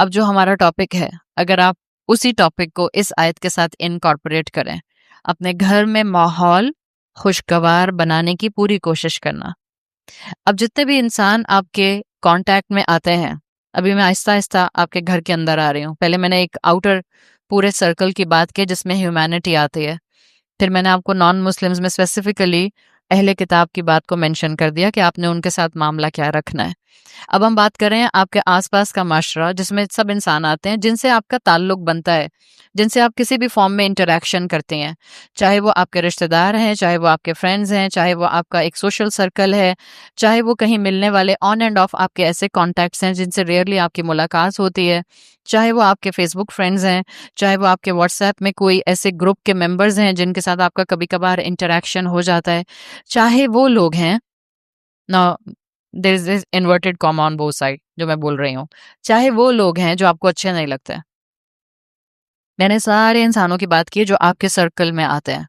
اب جو ہمارا ٹاپک ہے، اگر آپ اسی ٹاپک کو اس آیت کے ساتھ انکارپوریٹ کریں، اپنے گھر میں ماحول خوشگوار بنانے کی پوری کوشش کرنا. اب جتنے بھی انسان آپ کے کانٹیکٹ میں آتے ہیں، ابھی میں آہستہ آہستہ آپ کے گھر کے اندر آ رہی ہوں. پہلے میں نے ایک آؤٹر پورے سرکل کی بات کی جس میں ہیومینٹی آتی ہے، پھر میں نے آپ کو نان مسلمز میں اسپیسیفکلی اہل کتاب کی بات کو مینشن کر دیا کہ آپ نے ان کے ساتھ معاملہ کیا رکھنا ہے. اب ہم بات کر رہے ہیں آپ کے آس پاس کا معاشرہ جس میں سب انسان آتے ہیں، جن سے آپ کا تعلق بنتا ہے، جن سے آپ کسی بھی فارم میں انٹریکشن کرتے ہیں، چاہے وہ آپ کے رشتہ دار ہیں، چاہے وہ آپ کے فرینڈز ہیں، چاہے وہ آپ کا ایک سوشل سرکل ہے، چاہے وہ کہیں ملنے والے آن اینڈ آف آپ کے ایسے کانٹیکٹس ہیں جن سے ریئرلی آپ کی ملاقات ہوتی ہے، چاہے وہ آپ کے فیس بک فرینڈز ہیں، چاہے وہ آپ کے واٹس ایپ میں کوئی ایسے گروپ کے ممبرز ہیں جن کے ساتھ آپ کا کبھی کبھار انٹریکشن ہو جاتا ہے، چاہے وہ لوگ ہیں نا there is this inverted comma on both side جو میں بول رہی ہوں، چاہے وہ لوگ ہیں جو آپ کو اچھے نہیں لگتے. میں نے سارے انسانوں کی بات کی جو آپ کے سرکل میں آتے ہیں.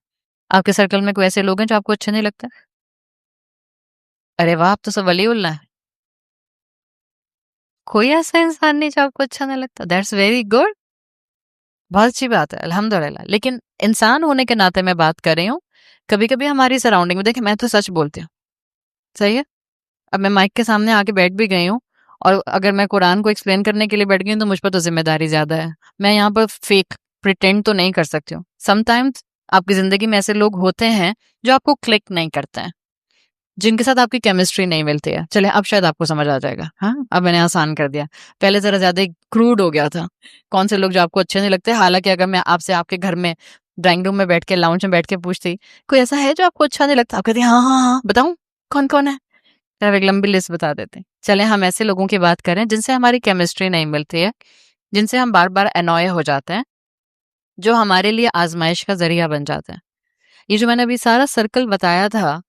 آپ کے سرکل میں کوئی ایسے لوگ ہیں جو آپ کو اچھے نہیں لگتے؟ ارے واہ، آپ تو سب ولی اللہ ہیں. کوئی ایسا انسان نہیں جو آپ کو اچھا نہیں لگتا؟ دیٹس ویری گڈ، بہت اچھی بات ہے، الحمدللہ. لیکن انسان ہونے کے ناطے میں بات کر رہی ہوں، کبھی کبھی ہماری سراؤنڈنگ میں، دیکھیں میں تو سچ بولتی ہوں، صحیح ہے. اب میں مائک کے سامنے آ کے بیٹھ بھی گئی ہوں، اور اگر میں قرآن کو ایکسپلین کرنے کے لیے بیٹھ گئی ہوں تو مجھ پر تو ذمہ داری زیادہ ہے. میں یہاں پر فیک پریٹینڈ تو نہیں کر سکتی ہوں. سم ٹائمز آپ کی زندگی میں ایسے لوگ ہوتے ہیں جو آپ کو کلک نہیں کرتے ہیں، جن کے ساتھ آپ کی کیمسٹری نہیں ملتی ہے. چلے اب شاید آپ کو سمجھ آ جائے گا. ہاں اب میں نے آسان کر دیا، پہلے ذرا زیادہ کروڈ ہو گیا تھا. کون سے لوگ جو آپ کو اچھے نہیں لگتے، حالانکہ اگر میں آپ سے آپ کے گھر میں ڈرائنگ روم میں بیٹھ کے لاؤنج میں بیٹھ کے پوچھتی کوئی ایسا ہے جو آپ کو اچھا نہیں لگتا، آپ کہتے ہیں ہاں ہاں ہاں بتاؤں کون کون ہے، پھر آپ ایک لمبی لسٹ بتا دیتے ہیں. چلیں ہم ایسے لوگوں کی بات کریں جن سے ہماری کیمسٹری نہیں ملتی ہے، جن سے ہم بار بار انوائے ہو جاتے ہیں، جو ہمارے لیے آزمائش کا ذریعہ بن جاتے ہیں. یہ جو میں نے ابھی سارا سرکل بتایا تھا،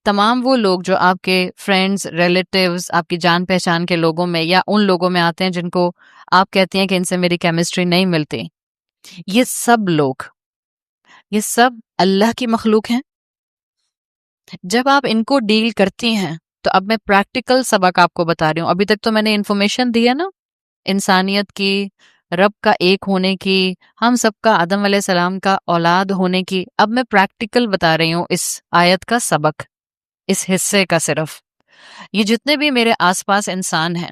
تمام وہ لوگ جو آپ کے فرینڈز، ریلیٹیوز، آپ کی جان پہچان کے لوگوں میں یا ان لوگوں میں آتے ہیں جن کو آپ کہتی ہیں کہ ان سے میری کیمسٹری نہیں ملتی، یہ سب لوگ، یہ سب اللہ کی مخلوق ہیں. جب آپ ان کو ڈیل کرتی ہیں تو اب میں پریکٹیکل سبق آپ کو بتا رہی ہوں. ابھی تک تو میں نے انفارمیشن دی ہے نا، انسانیت کی، رب کا ایک ہونے کی، ہم سب کا آدم علیہ السلام کا اولاد ہونے کی. اب میں پریکٹیکل بتا رہی ہوں اس آیت کا سبق، اس حصے کا. صرف یہ جتنے بھی میرے آس پاس انسان ہیں،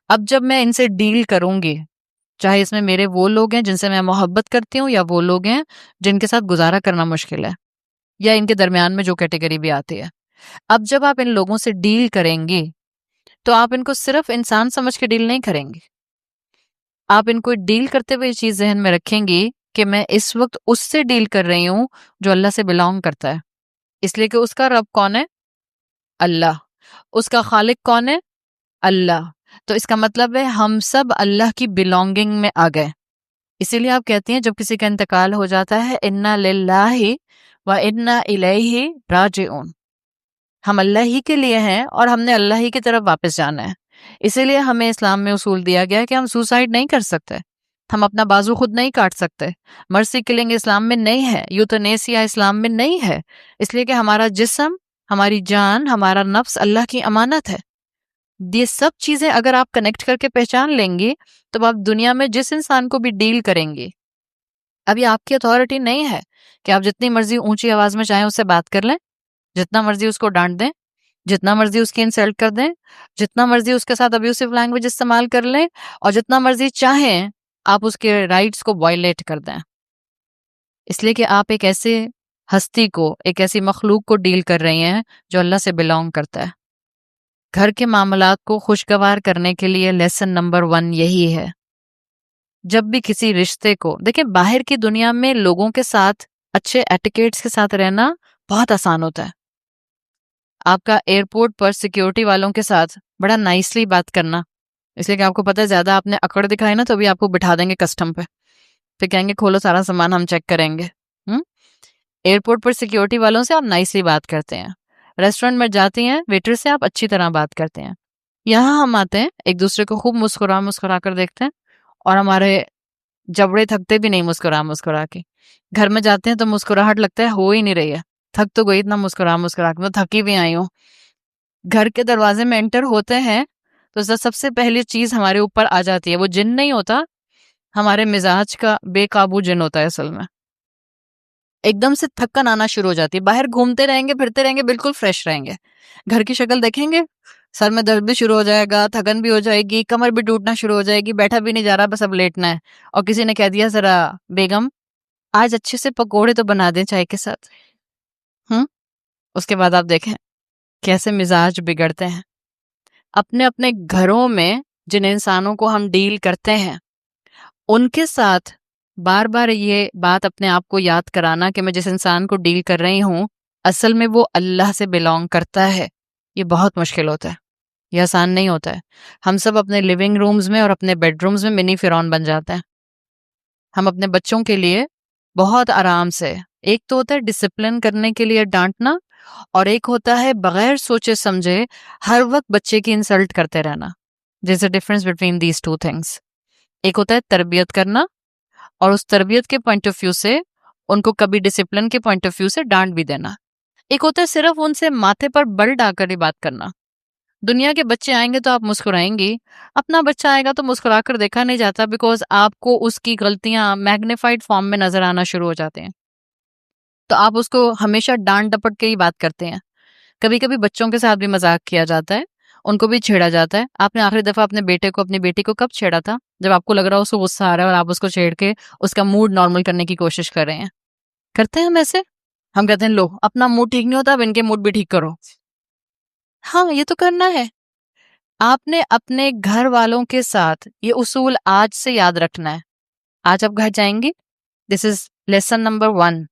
اب جب میں ان سے ڈیل کروں گی، چاہے اس میں میرے وہ لوگ ہیں جن سے میں محبت کرتی ہوں، یا وہ لوگ ہیں جن کے ساتھ گزارا کرنا مشکل ہے، یا ان کے درمیان میں جو کیٹیگری بھی آتی ہے، اب جب آپ ان لوگوں سے ڈیل کریں گی تو آپ ان کو صرف انسان سمجھ کے ڈیل نہیں کریں گی. آپ ان کو ڈیل کرتے ہوئے یہ چیز ذہن میں رکھیں گی کہ میں اس وقت اس سے ڈیل کر رہی ہوں جو اللہ سے بلانگ کرتا ہے، اس لیے کہ اس کا رب کون ہے؟ اللہ. اس کا خالق کون ہے؟ اللہ. تو اس کا مطلب ہے ہم سب اللہ کی بلانگنگ میں آ گئے. اسی لیے آپ کہتی ہیں جب کسی کا انتقال ہو جاتا ہے انا للہ و انا الیہ راجعون، ہم اللہ ہی کے لیے ہیں اور ہم نے اللہ ہی کی طرف واپس جانا ہے. اسی لیے ہمیں اسلام میں اصول دیا گیا ہے کہ ہم سوسائڈ نہیں کر سکتے، ہم اپنا بازو خود نہیں کاٹ سکتے، مرسی کلنگ اسلام میں نہیں ہے، یوتھنیسیا اسلام میں نہیں ہے، اس لیے کہ ہمارا جسم، ہماری جان، ہمارا نفس اللہ کی امانت ہے. یہ سب چیزیں اگر آپ کنیکٹ کر کے پہچان لیں گی تو آپ دنیا میں جس انسان کو بھی ڈیل کریں گی، ابھی آپ کی اتھارٹی نہیں ہے کہ آپ جتنی مرضی اونچی آواز میں چاہیں اس سے بات کر لیں، جتنا مرضی اس کو ڈانٹ دیں، جتنا مرضی اس کی انسلٹ کر دیں، جتنا مرضی اس کے ساتھ ابیوسو لینگویج استعمال کر لیں، اور جتنا مرضی چاہیں آپ اس کے رائٹس کو وائلیٹ کر دیں. اس لیے کہ آپ ایک ایسے ہستی کو، ایک ایسی مخلوق کو ڈیل کر رہی ہیں جو اللہ سے بلانگ کرتا ہے. گھر کے معاملات کو خوشگوار کرنے کے لیے لیسن نمبر 1 یہی ہے. جب بھی کسی رشتے کو دیکھیں، باہر کی دنیا میں لوگوں کے ساتھ اچھے ایٹیکیٹس کے ساتھ رہنا بہت آسان ہوتا ہے. آپ کا ایئرپورٹ پر سیکیورٹی والوں کے ساتھ بڑا نائسلی بات کرنا، اس لیے کہ آپ کو پتہ ہے زیادہ آپ نے اکڑ دکھائی نا تو بھی آپ کو بٹھا دیں گے کسٹم پہ، پھر کہیں گے کھولو سارا سامان ہم چیک کریں گے. ایئرپورٹ پر سیکیورٹی والوں سے آپ نائسلی بات کرتے ہیں، ریسٹورینٹ میں جاتی ہیں ویٹر سے آپ اچھی طرح بات کرتے ہیں. یہاں ہم آتے ہیں ایک دوسرے کو خوب مسکرا کر دیکھتے ہیں اور ہمارے جبڑے تھکتے بھی نہیں مسکرا کے. گھر میں جاتے ہیں تو مسکراہٹ لگتا ہے ہو ہی نہیں رہی ہے، تھک تو گئی اتنا مسکرا کے، میں تھکی بھی آئی ہوں. گھر کے دروازے میں انٹر ہوتے ہیں تو سب سے پہلی چیز ہمارے اوپر آ جاتی ہے، وہ جن نہیں ہوتا، ہمارے مزاج کا بے قابو جن ہوتا ہے. اصل میں ایک دم سے تھکن آنا شروع ہو جاتی ہے. باہر گھومتے رہیں گے، پھرتے رہیں گے، بالکل فریش رہیں گے، گھر کی شکل دیکھیں گے، سر میں درد بھی شروع ہو جائے گا، تھکن بھی ہو جائے گی، کمر بھی ٹوٹنا شروع ہو جائے گی، بیٹھا بھی نہیں جا رہا، بس اب لیٹنا ہے. اور کسی نے کہہ دیا ذرا بیگم آج اچھے سے پکوڑے تو بنا دیں چائے کے ساتھ. اس کے بعد آپ دیکھیں کیسے مزاج بگڑتے ہیں. اپنے اپنے گھروں میں جن انسانوں کو ہم ڈیل کرتے ہیں ان کے ساتھ بار بار یہ بات اپنے آپ کو یاد کرانا کہ میں جس انسان کو ڈیل کر رہی ہوں اصل میں وہ اللہ سے بلانگ کرتا ہے، یہ بہت مشکل ہوتا ہے، یہ آسان نہیں ہوتا ہے. ہم سب اپنے لیونگ رومز میں اور اپنے بیڈ رومز میں منی فرعون بن جاتے ہیں. ہم اپنے بچوں کے لیے بہت آرام سے، ایک تو ہوتا ہے ڈسپلن کرنے کے لیے ڈانٹنا، اور ایک ہوتا ہے بغیر سوچے سمجھے ہر وقت بچے کی انسلٹ کرتے رہنا. There's a difference between these two things. ایک ہوتا ہے تربیت کرنا، اور اس تربیت کے پوائنٹ آف ویو سے ان کو کبھی ڈسپلن کے پوائنٹ آف ویو سے ڈانٹ بھی دینا. ایک ہوتا ہے صرف ان سے ماتھے پر بل ڈال کر ہی بات کرنا. دنیا کے بچے آئیں گے تو آپ مسکرائیں گی، اپنا بچہ آئے گا تو مسکرا کر دیکھا نہیں جاتا، بیکاز آپ کو اس کی غلطیاں میگنیفائڈ فارم میں نظر آنا شروع ہو جاتے ہیں، تو آپ اس کو ہمیشہ ڈانٹ ڈپٹ کے ہی بات کرتے ہیں. کبھی کبھی بچوں کے ساتھ بھی مذاق کیا جاتا ہے، ان کو بھی چھیڑا جاتا ہے. آپ نے آخری دفعہ اپنے بیٹے کو، اپنی بیٹی کو کب چھیڑا تھا؟ جب آپ کو لگ رہا ہو اس کو غصہ آ رہا ہے اور آپ اس کو چھیڑ کے اس کا موڈ نارمل کرنے کی کوشش کر رہے ہیں. کرتے ہیں ہم ایسے؟ ہم کہتے ہیں لو اپنا موڈ ٹھیک نہیں ہوتا اب ان کے موڈ بھی ٹھیک کرو. ہاں یہ تو کرنا ہے. آپ نے اپنے گھر والوں کے ساتھ یہ اصول آج سے یاد رکھنا ہے. آج آپ گھر جائیں گے, دس از لیسن نمبر 1.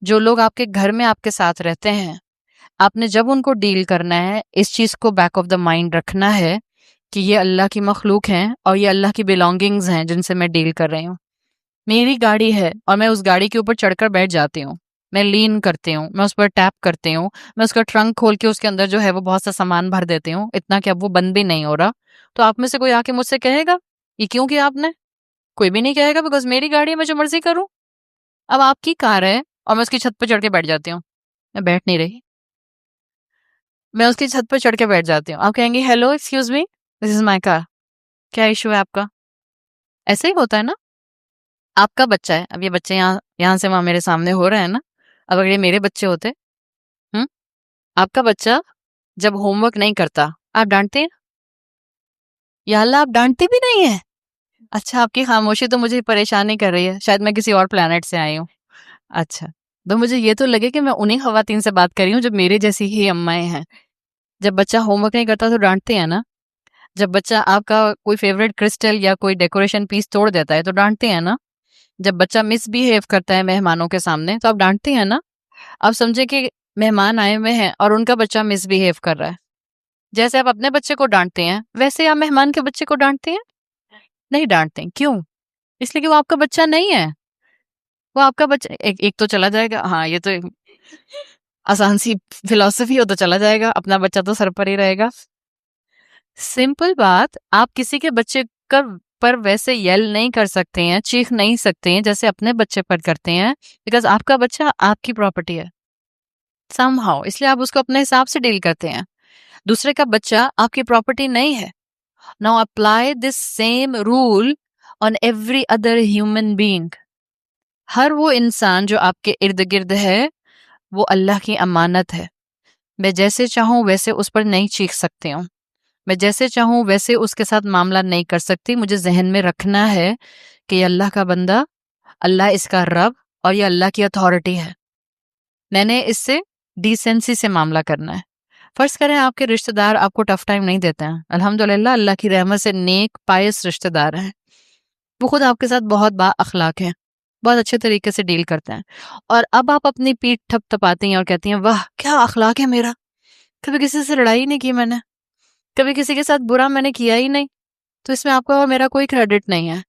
جو لوگ آپ کے گھر میں آپ کے ساتھ رہتے ہیں, آپ نے جب ان کو ڈیل کرنا ہے اس چیز کو بیک آف دا مائنڈ رکھنا ہے کہ یہ اللہ کی مخلوق ہیں اور یہ اللہ کی بلانگنگز ہیں جن سے میں ڈیل کر رہی ہوں. میری گاڑی ہے اور میں اس گاڑی کے اوپر چڑھ کر بیٹھ جاتی ہوں, میں لین کرتی ہوں, میں اس پر ٹیپ کرتی ہوں, میں اس کا ٹرنک کھول کے اس کے اندر جو ہے وہ بہت سا سامان بھر دیتی ہوں, اتنا کہ اب وہ بند بھی نہیں ہو رہا. تو آپ میں سے کوئی آ کے مجھ سے کہے گا یہ کیوں کیا آپ نے؟ کوئی بھی نہیں کہے گا, بیکاز میری گاڑی ہے, میں جو مرضی کروں. اب آپ کی کار ہے اور میں اس کی چھت پہ چڑھ کے بیٹھ جاتی ہوں. میں بیٹھ نہیں رہی, میں اس کی چھت پہ چڑھ کے بیٹھ جاتی ہوں. آپ کہیں گے ہیلو ایکسکیوز می, دس از مائی کار, کیا ایشو ہے آپ کا؟ ایسے ہی ہوتا ہے نا. آپ کا بچہ ہے, اب یہ بچے یہاں سے وہاں میرے سامنے ہو رہے ہیں نا, اب اگر یہ میرے بچے ہوتے, آپ کا بچہ جب ہوم ورک نہیں کرتا آپ ڈانٹتے ہیں؟ یا اللہ آپ ڈانٹتے بھی نہیں ہیں؟ اچھا آپ کی خاموشی تو مجھے پریشان نہیں کر رہی ہے, شاید میں کسی اور پلانٹ سے آئی ہوں. اچھا تو مجھے یہ تو لگے کہ میں انہیں خواتین سے بات کر رہی ہوں جو میرے جیسی ہی امائیں ہیں. جب بچہ ہوم ورک نہیں کرتا تو ڈانٹتے ہیں نا. جب بچہ آپ کا کوئی فیوریٹ کرسٹل یا کوئی ڈیکوریشن پیس توڑ دیتا ہے تو ڈانٹتے ہیں نا. جب بچہ مس بیہیو کرتا ہے مہمانوں کے سامنے تو آپ ڈانٹتے ہیں نا. آپ سمجھے کہ مہمان آئے ہوئے ہیں اور ان کا بچہ مس بیہیو کر رہا ہے. جیسے آپ اپنے بچے کو ڈانٹتے ہیں ویسے آپ مہمان کے بچے کو ڈانٹتے ہیں؟ نہیں ڈانٹتے. کیوں؟ اس لیے کہ وہ آپ کا بچہ نہیں ہے. وہ آپ کا بچہ ایک تو چلا جائے گا, ہاں یہ تو آسان سی فلسفی ہو, تو چلا جائے گا, اپنا بچہ تو سر پر ہی رہے گا. سمپل بات, آپ کسی کے بچے پر ویسے یل نہیں کر سکتے ہیں, چیخ نہیں سکتے ہیں جیسے اپنے بچے پر کرتے ہیں, بیکاز آپ کا بچہ آپ کی پراپرٹی ہے سم ہاؤ, اس لیے آپ اس کو اپنے حساب سے ڈیل کرتے ہیں. دوسرے کا بچہ آپ کی پراپرٹی نہیں ہے. Now apply this same rule on every other human being. ہر وہ انسان جو آپ کے ارد گرد ہے وہ اللہ کی امانت ہے. میں جیسے چاہوں ویسے اس پر نہیں چیخ سکتی ہوں, میں جیسے چاہوں ویسے اس کے ساتھ معاملہ نہیں کر سکتی. مجھے ذہن میں رکھنا ہے کہ یہ اللہ کا بندہ, اللہ اس کا رب, اور یہ اللہ کی اتھارٹی ہے. میں نے اس سے ڈیسنسی سے معاملہ کرنا ہے. فرض کریں آپ کے رشتہ دار آپ کو ٹف ٹائم نہیں دیتے ہیں, الحمدللہ اللہ کی رحمت سے نیک پائس رشتہ دار ہیں, وہ خود آپ کے ساتھ بہت با اخلاق ہیں, بہت اچھے طریقے سے ڈیل کرتے ہیں, اور اب آپ اپنی پیٹھ تھپ تھپاتی ہیں اور کہتی ہیں واہ کیا اخلاق ہے میرا, کبھی کسی سے لڑائی نہیں کی میں نے, کبھی کسی کے ساتھ برا میں نے کیا ہی نہیں, تو اس میں آپ کا اور میرا کوئی کریڈٹ نہیں ہے.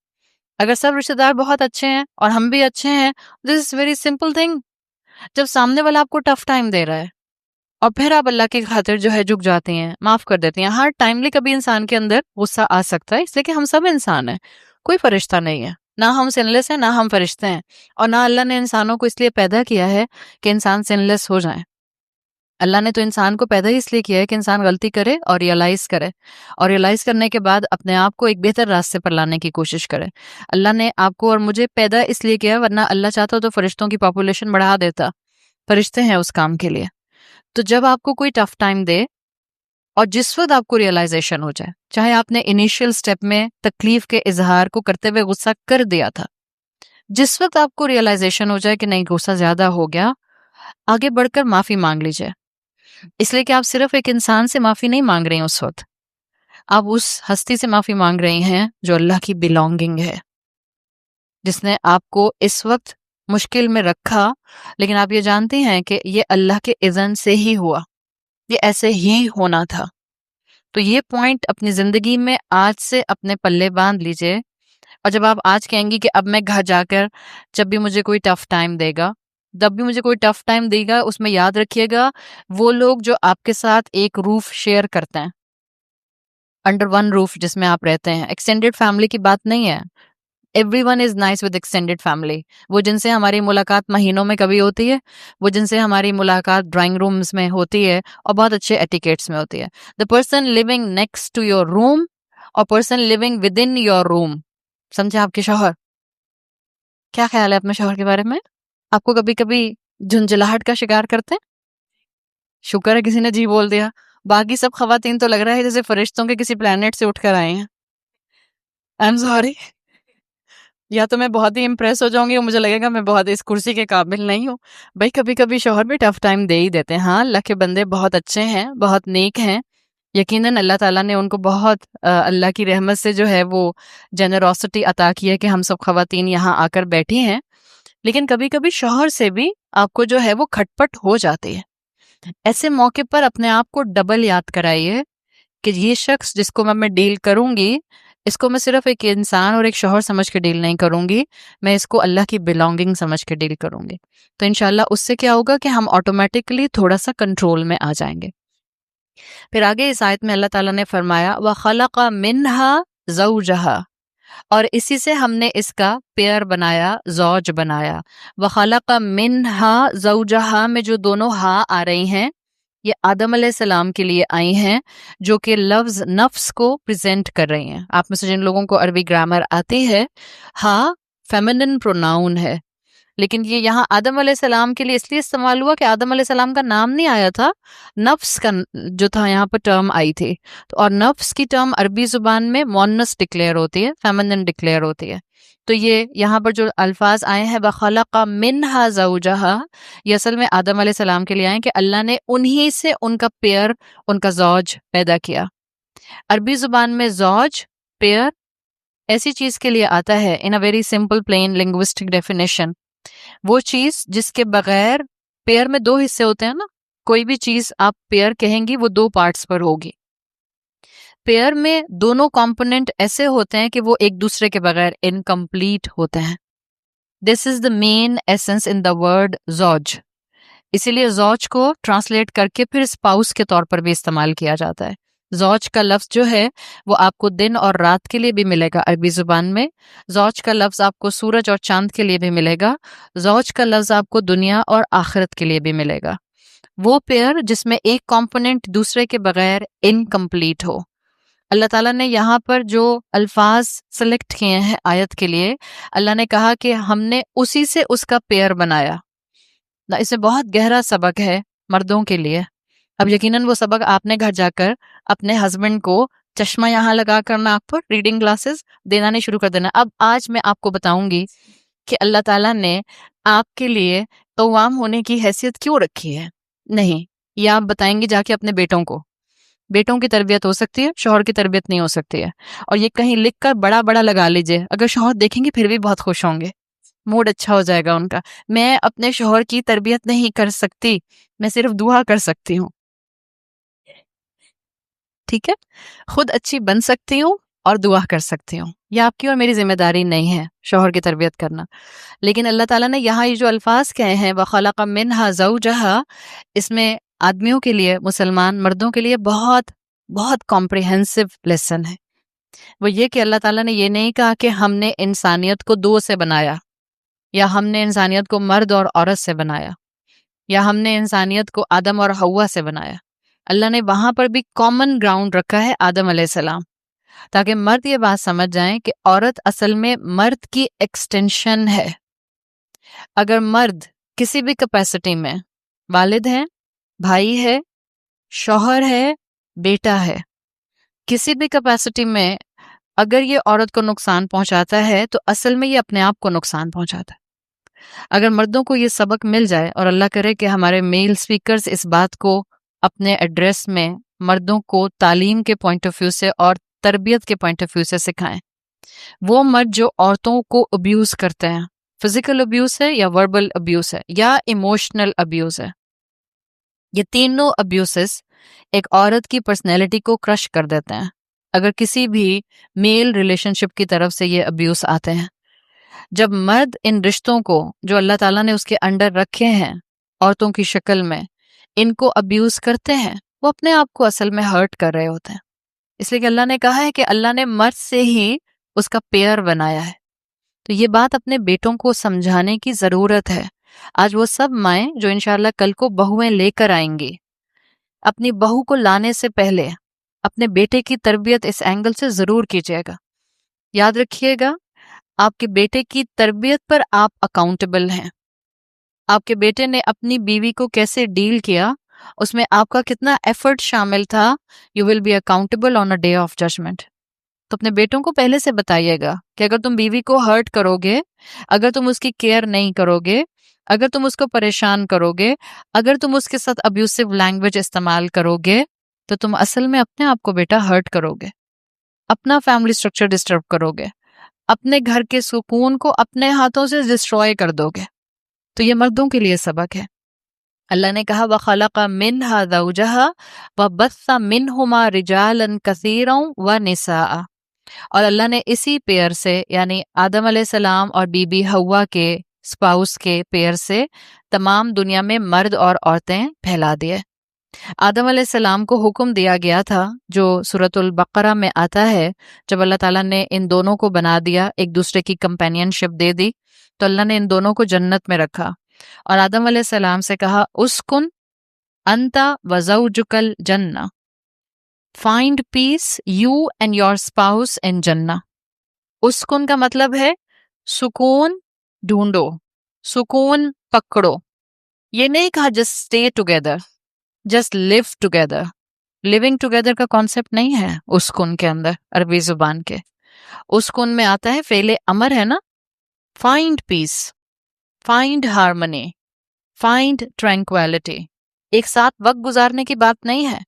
اگر سب رشتہ دار بہت اچھے ہیں اور ہم بھی اچھے ہیں, this is very simple thing. جب سامنے والا آپ کو ٹف ٹائم دے رہا ہے اور پھر آپ اللہ کی خاطر جو ہے جھک جاتے ہیں, معاف کر دیتے ہیں. ہر ٹائملی کبھی انسان کے اندر غصہ آ سکتا ہے, اس لیے کہ ہم سب انسان ہیں, کوئی فرشتہ نہیں ہے, نہ ہم سنلیس ہیں نہ ہم فرشتے ہیں, اور نہ اللہ نے انسانوں کو اس لیے پیدا کیا ہے کہ انسان سنلیس ہو جائیں. اللہ نے تو انسان کو پیدا ہی اس لیے کیا ہے کہ انسان غلطی کرے اور ریئلائز کرے, اور ریئلائز کرنے کے بعد اپنے آپ کو ایک بہتر راستے پر لانے کی کوشش کرے. اللہ نے آپ کو اور مجھے پیدا اس لیے کیا, ورنہ اللہ چاہتا تو فرشتوں کی پاپولیشن بڑھا دیتا, فرشتے ہیں اس کام کے لیے. تو جب آپ کو کوئی ٹف ٹائم دے اور جس وقت آپ کو ریئلائزیشن ہو جائے, چاہے آپ نے انیشیل سٹیپ میں تکلیف کے اظہار کو کرتے ہوئے غصہ کر دیا تھا, جس وقت آپ کو ریئلائزیشن ہو جائے کہ نہیں غصہ زیادہ ہو گیا, آگے بڑھ کر معافی مانگ لیجئے. اس لیے کہ آپ صرف ایک انسان سے معافی نہیں مانگ رہے ہیں, اس وقت آپ اس ہستی سے معافی مانگ رہے ہیں جو اللہ کی بلانگنگ ہے, جس نے آپ کو اس وقت مشکل میں رکھا, لیکن آپ یہ جانتے ہیں کہ یہ اللہ کے اذن سے ہی ہوا, یہ ایسے ہی ہونا تھا. تو یہ پوائنٹ اپنی زندگی میں آج سے اپنے پلے باندھ لیجئے, اور جب آپ آج کہیں گی کہ اب میں گھر جا کر جب بھی مجھے کوئی ٹف ٹائم دے گا, جب بھی مجھے کوئی ٹف ٹائم دے گا, اس میں یاد رکھیے گا وہ لوگ جو آپ کے ساتھ ایک روف شیئر کرتے ہیں, انڈر ون روف جس میں آپ رہتے ہیں, ایکسٹینڈیڈ فیملی کی بات نہیں ہے. Every one is nice with extended family. وہ جن سے ہماری ملاقات مہینوں میں کبھی ہوتی ہے, وہ جن سے ہماری ملاقات ڈرائنگ رومز میں ہوتی ہے اور بہت اچھے ایٹیکیٹس میں ہوتی ہے. The person living next to your room اور person living within your room, سمجھے آپ کے شوہر, کیا خیال ہے اپنے شوہر کے بارے میں؟ آپ کو کبھی کبھی جھنجھلاہٹ کا شکار کرتے ہیں؟ شکر ہے کسی نے جی بول دیا, باقی سب خواتین تو لگ رہا ہے جیسے فرشتوں کے کسی پلانٹ سے اٹھ کر آئے ہیں. I am sorry. یا تو میں بہت ہی امپریس ہو جاؤں گی اور مجھے لگے گا میں بہت اس کرسی کے قابل نہیں ہوں. بھائی کبھی کبھی شوہر بھی ٹف ٹائم دے ہی دیتے ہیں. ہاں اللہ کے بندے بہت اچھے ہیں, بہت نیک ہیں, یقیناً اللہ تعالیٰ نے ان کو بہت اللہ کی رحمت سے جو ہے وہ جنروسٹی عطا کی ہے کہ ہم سب خواتین یہاں آ کر بیٹھی ہیں. لیکن کبھی کبھی شوہر سے بھی آپ کو جو ہے وہ کھٹپٹ ہو جاتی ہے. ایسے موقع پر اپنے آپ کو ڈبل یاد کرائیے کہ یہ شخص جس کو میں ڈیل کروں گی, اس کو میں صرف ایک انسان اور ایک شوہر سمجھ کے ڈیل نہیں کروں گی, میں اس کو اللہ کی بلانگنگ سمجھ کے ڈیل کروں گی. تو انشاءاللہ اس سے کیا ہوگا کہ ہم آٹومیٹکلی تھوڑا سا کنٹرول میں آ جائیں گے. پھر آگے اس آیت میں اللہ تعالیٰ نے فرمایا وَخَلَقَ مِنْهَا زَوْجَهَا, اور اسی سے ہم نے اس کا پیئر بنایا, زوج بنایا. وَخَلَقَ مِنْهَا زَوْجَهَا میں جو دونوں ہا آ رہی ہیں یہ آدم علیہ السلام کے لیے آئی ہیں, جو کہ لفظ نفس کو پریزنٹ کر رہی ہیں. آپ میں سے جن لوگوں کو عربی گرامر آتی ہے, ہا فیمنن پروناؤن ہے, لیکن یہ یہاں آدم علیہ السلام کے لیے اس لیے استعمال ہوا کہ آدم علیہ السلام کا نام نہیں آیا تھا, نفس کا جو تھا یہاں پر ٹرم آئی تھی. تو اور نفس کی ٹرم عربی زبان میں مونس ڈکلیئر ہوتی ہے, فیمنن ڈکلیئر ہوتی ہے. تو یہ یہاں پر جو الفاظ آئے ہیں وَخَلَقَ مِنْهَا زَوْجَهَا, یہ اصل میں آدم علیہ السلام کے لیے آئے کہ اللہ نے انہی سے ان کا پیئر, ان کا زوج پیدا کیا. عربی زبان میں زوج, پیئر ایسی چیز کے لیے آتا ہے in a very simple plain linguistic definition, وہ چیز جس کے بغیر, پیئر میں دو حصے ہوتے ہیں نا, کوئی بھی چیز آپ پیئر کہیں گی وہ دو پارٹس پر ہوگی. پیئر میں دونوں کمپوننٹ ایسے ہوتے ہیں کہ وہ ایک دوسرے کے بغیر انکمپلیٹ ہوتے ہیں. This is the main essence in the word زوج. اسی لیے زوج کو ٹرانسلیٹ کر کے پھر اسپاؤس کے طور پر بھی استعمال کیا جاتا ہے. زوج کا لفظ جو ہے وہ آپ کو دن اور رات کے لیے بھی ملے گا عربی زبان میں. زوج کا لفظ آپ کو سورج اور چاند کے لیے بھی ملے گا. زوج کا لفظ آپ کو دنیا اور آخرت کے لیے بھی ملے گا. وہ پیئر جس میں ایک کمپوننٹ دوسرے کے بغیر انکمپلیٹ ہو. اللہ تعالیٰ نے یہاں پر جو الفاظ سلیکٹ کیے ہیں آیت کے لیے, اللہ نے کہا کہ ہم نے اسی سے اس کا پیئر بنایا. اس میں بہت گہرا سبق ہے مردوں کے لیے. اب یقیناً وہ سبق آپ نے گھر جا کر اپنے ہسبینڈ کو چشمہ یہاں لگا کر ناک پر ریڈنگ گلاسز دینا نہیں شروع کر دینا. اب آج میں آپ کو بتاؤں گی کہ اللہ تعالیٰ نے آپ کے لیے قوام ہونے کی حیثیت کیوں رکھی ہے. نہیں, یہ آپ بتائیں گے جا کے اپنے بیٹوں کو. بیٹوں کی تربیت ہو سکتی ہے, شوہر کی تربیت نہیں ہو سکتی ہے. اور یہ کہیں لکھ کر بڑا بڑا لگا لیجئے, اگر شوہر دیکھیں گے پھر بھی بہت خوش ہوں گے, موڈ اچھا ہو جائے گا ان کا. میں اپنے شوہر کی تربیت نہیں کر سکتی, میں صرف دعا کر سکتی ہوں. ٹھیک ہے, خود اچھی بن سکتی ہوں اور دعا کر سکتی ہوں. یہ آپ کی اور میری ذمہ داری نہیں ہے شوہر کی تربیت کرنا. لیکن اللہ تعالیٰ نے یہاں یہ جو الفاظ کہے ہیں وَخَلَقَ مِنْهَا زَوْجَهَا, اس میں آدمیوں کے لیے, مسلمان مردوں کے لیے بہت بہت کمپریہنسو لیسن ہے. وہ یہ کہ اللہ تعالیٰ نے یہ نہیں کہا کہ ہم نے انسانیت کو دو سے بنایا, یا ہم نے انسانیت کو مرد اور عورت سے بنایا, یا ہم نے انسانیت کو آدم اور حوا سے بنایا. اللہ نے وہاں پر بھی کامن گراؤنڈ رکھا ہے آدم علیہ السلام, تاکہ مرد یہ بات سمجھ جائیں کہ عورت اصل میں مرد کی ایکسٹینشن ہے. اگر مرد کسی بھی کیپیسٹی میں والد ہے, بھائی ہے, شوہر ہے, بیٹا ہے, کسی بھی کیپیسٹی میں اگر یہ عورت کو نقصان پہنچاتا ہے تو اصل میں یہ اپنے آپ کو نقصان پہنچاتا ہے. اگر مردوں کو یہ سبق مل جائے, اور اللہ کرے کہ ہمارے میل سپیکرز اس بات کو اپنے ایڈریس میں مردوں کو تعلیم کے پوائنٹ آف ویو سے اور تربیت کے پوائنٹ آف ویو سے سکھائیں. وہ مرد جو عورتوں کو ابیوز کرتے ہیں, فزیکل ابیوز ہے یا وربل ابیوز ہے یا ایموشنل ابیوز ہے, یہ تینوں ابیوسز ایک عورت کی پرسنالٹی کو کرش کر دیتے ہیں. اگر کسی بھی میل ریلیشن شپ کی طرف سے یہ ابیوز آتے ہیں, جب مرد ان رشتوں کو جو اللہ تعالیٰ نے اس کے انڈر رکھے ہیں عورتوں کی شکل میں, ان کو ابیوز کرتے ہیں, وہ اپنے آپ کو اصل میں ہرٹ کر رہے ہوتے ہیں. اس لیے کہ اللہ نے کہا ہے کہ اللہ نے مرد سے ہی اس کا پیئر بنایا ہے. تو یہ بات اپنے بیٹوں کو سمجھانے کی ضرورت ہے. آج وہ سب مائیں جو انشاءاللہ کل کو بہویں لے کر آئیں گی, اپنی بہو کو لانے سے پہلے اپنے بیٹے کی تربیت اس اینگل سے ضرور کیجیے گا. یاد رکھیے گا, آپ کے بیٹے کی تربیت پر آپ اکاؤنٹیبل ہیں. آپ کے بیٹے نے اپنی بیوی کو کیسے ڈیل کیا, اس میں آپ کا کتنا ایفرٹ شامل تھا, you will be accountable on a day of judgment. تو اپنے بیٹوں کو پہلے سے بتائیے گا کہ اگر تم بیوی کو ہرٹ کرو گے، اگر تم اس کی کیئر نہیں کرو گے، اگر تم اس کو پریشان کرو گے، اگر تم اس کے ساتھ ابیوسو لینگویج استعمال کرو گے، تو تم اصل میں اپنے آپ کو بیٹا ہرٹ کرو گے، اپنا فیملی سٹرکچر ڈسٹرب کرو گے، اپنے گھر کے سکون کو اپنے ہاتھوں سے ڈسٹروائے کر دو گے۔ تو یہ مردوں کے لیے سبق ہے۔ اللہ نے کہا وَخَلَقَ مِنْهَا زَوْجَهَا وَبَثَّ مِنْهُمَا رِجَالًا كَثِيرًا وَنِسَاءً، اور اللہ نے اسی پیئر سے یعنی آدم علیہ السلام اور بی بی حوا کے اسپاؤس کے پیئر سے تمام دنیا میں مرد اور عورتیں پھیلا دیے۔ آدم علیہ السلام کو حکم دیا گیا تھا جو سورۃ البقرہ میں آتا ہے، جب اللہ تعالیٰ نے ان دونوں کو بنا دیا، ایک دوسرے کی کمپینین شپ دے دی، تو اللہ نے ان دونوں کو جنت میں رکھا اور آدم علیہ السلام سے کہا اسکن انت وزوجک الجنہ، find peace you and your spouse in جنہ۔ اسکن کا مطلب ہے سکون ڈھونڈو، سکون پکڑو۔ یہ نہیں کہا just stay together, just live together. Living together کا کانسیپٹ نہیں ہے اسکن کے اندر عربی زبان کے۔ اسکن میں آتا ہے فعل امر ہے نا، find peace, find harmony, find tranquillity. ایک ساتھ وقت گزارنے کی بات نہیں ہے،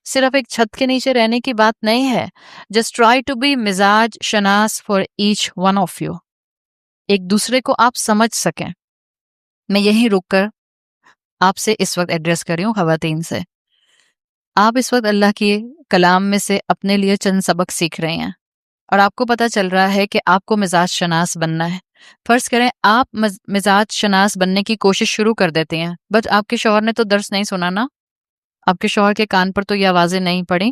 صرف ایک چھت کے نیچے رہنے کی بات نہیں ہے۔ جسٹ ٹرائی ٹو بی مزاج شناس for each one of you, ایک دوسرے کو آپ سمجھ سکیں۔ میں یہیں رک کر آپ سے اس وقت ایڈریس کر رہی ہوں خواتین سے۔ آپ اس وقت اللہ کے کلام میں سے اپنے لیے چند سبق سیکھ رہے ہیں اور آپ کو پتہ چل رہا ہے کہ آپ کو مزاج شناس بننا ہے۔ فرض کریں آپ مزاج شناس بننے کی کوشش شروع کر دیتے ہیں، بٹ آپ کے شوہر نے تو درس نہیں سنا نا، آپ کے شوہر کے کان پر تو یہ آوازیں نہیں پڑیں،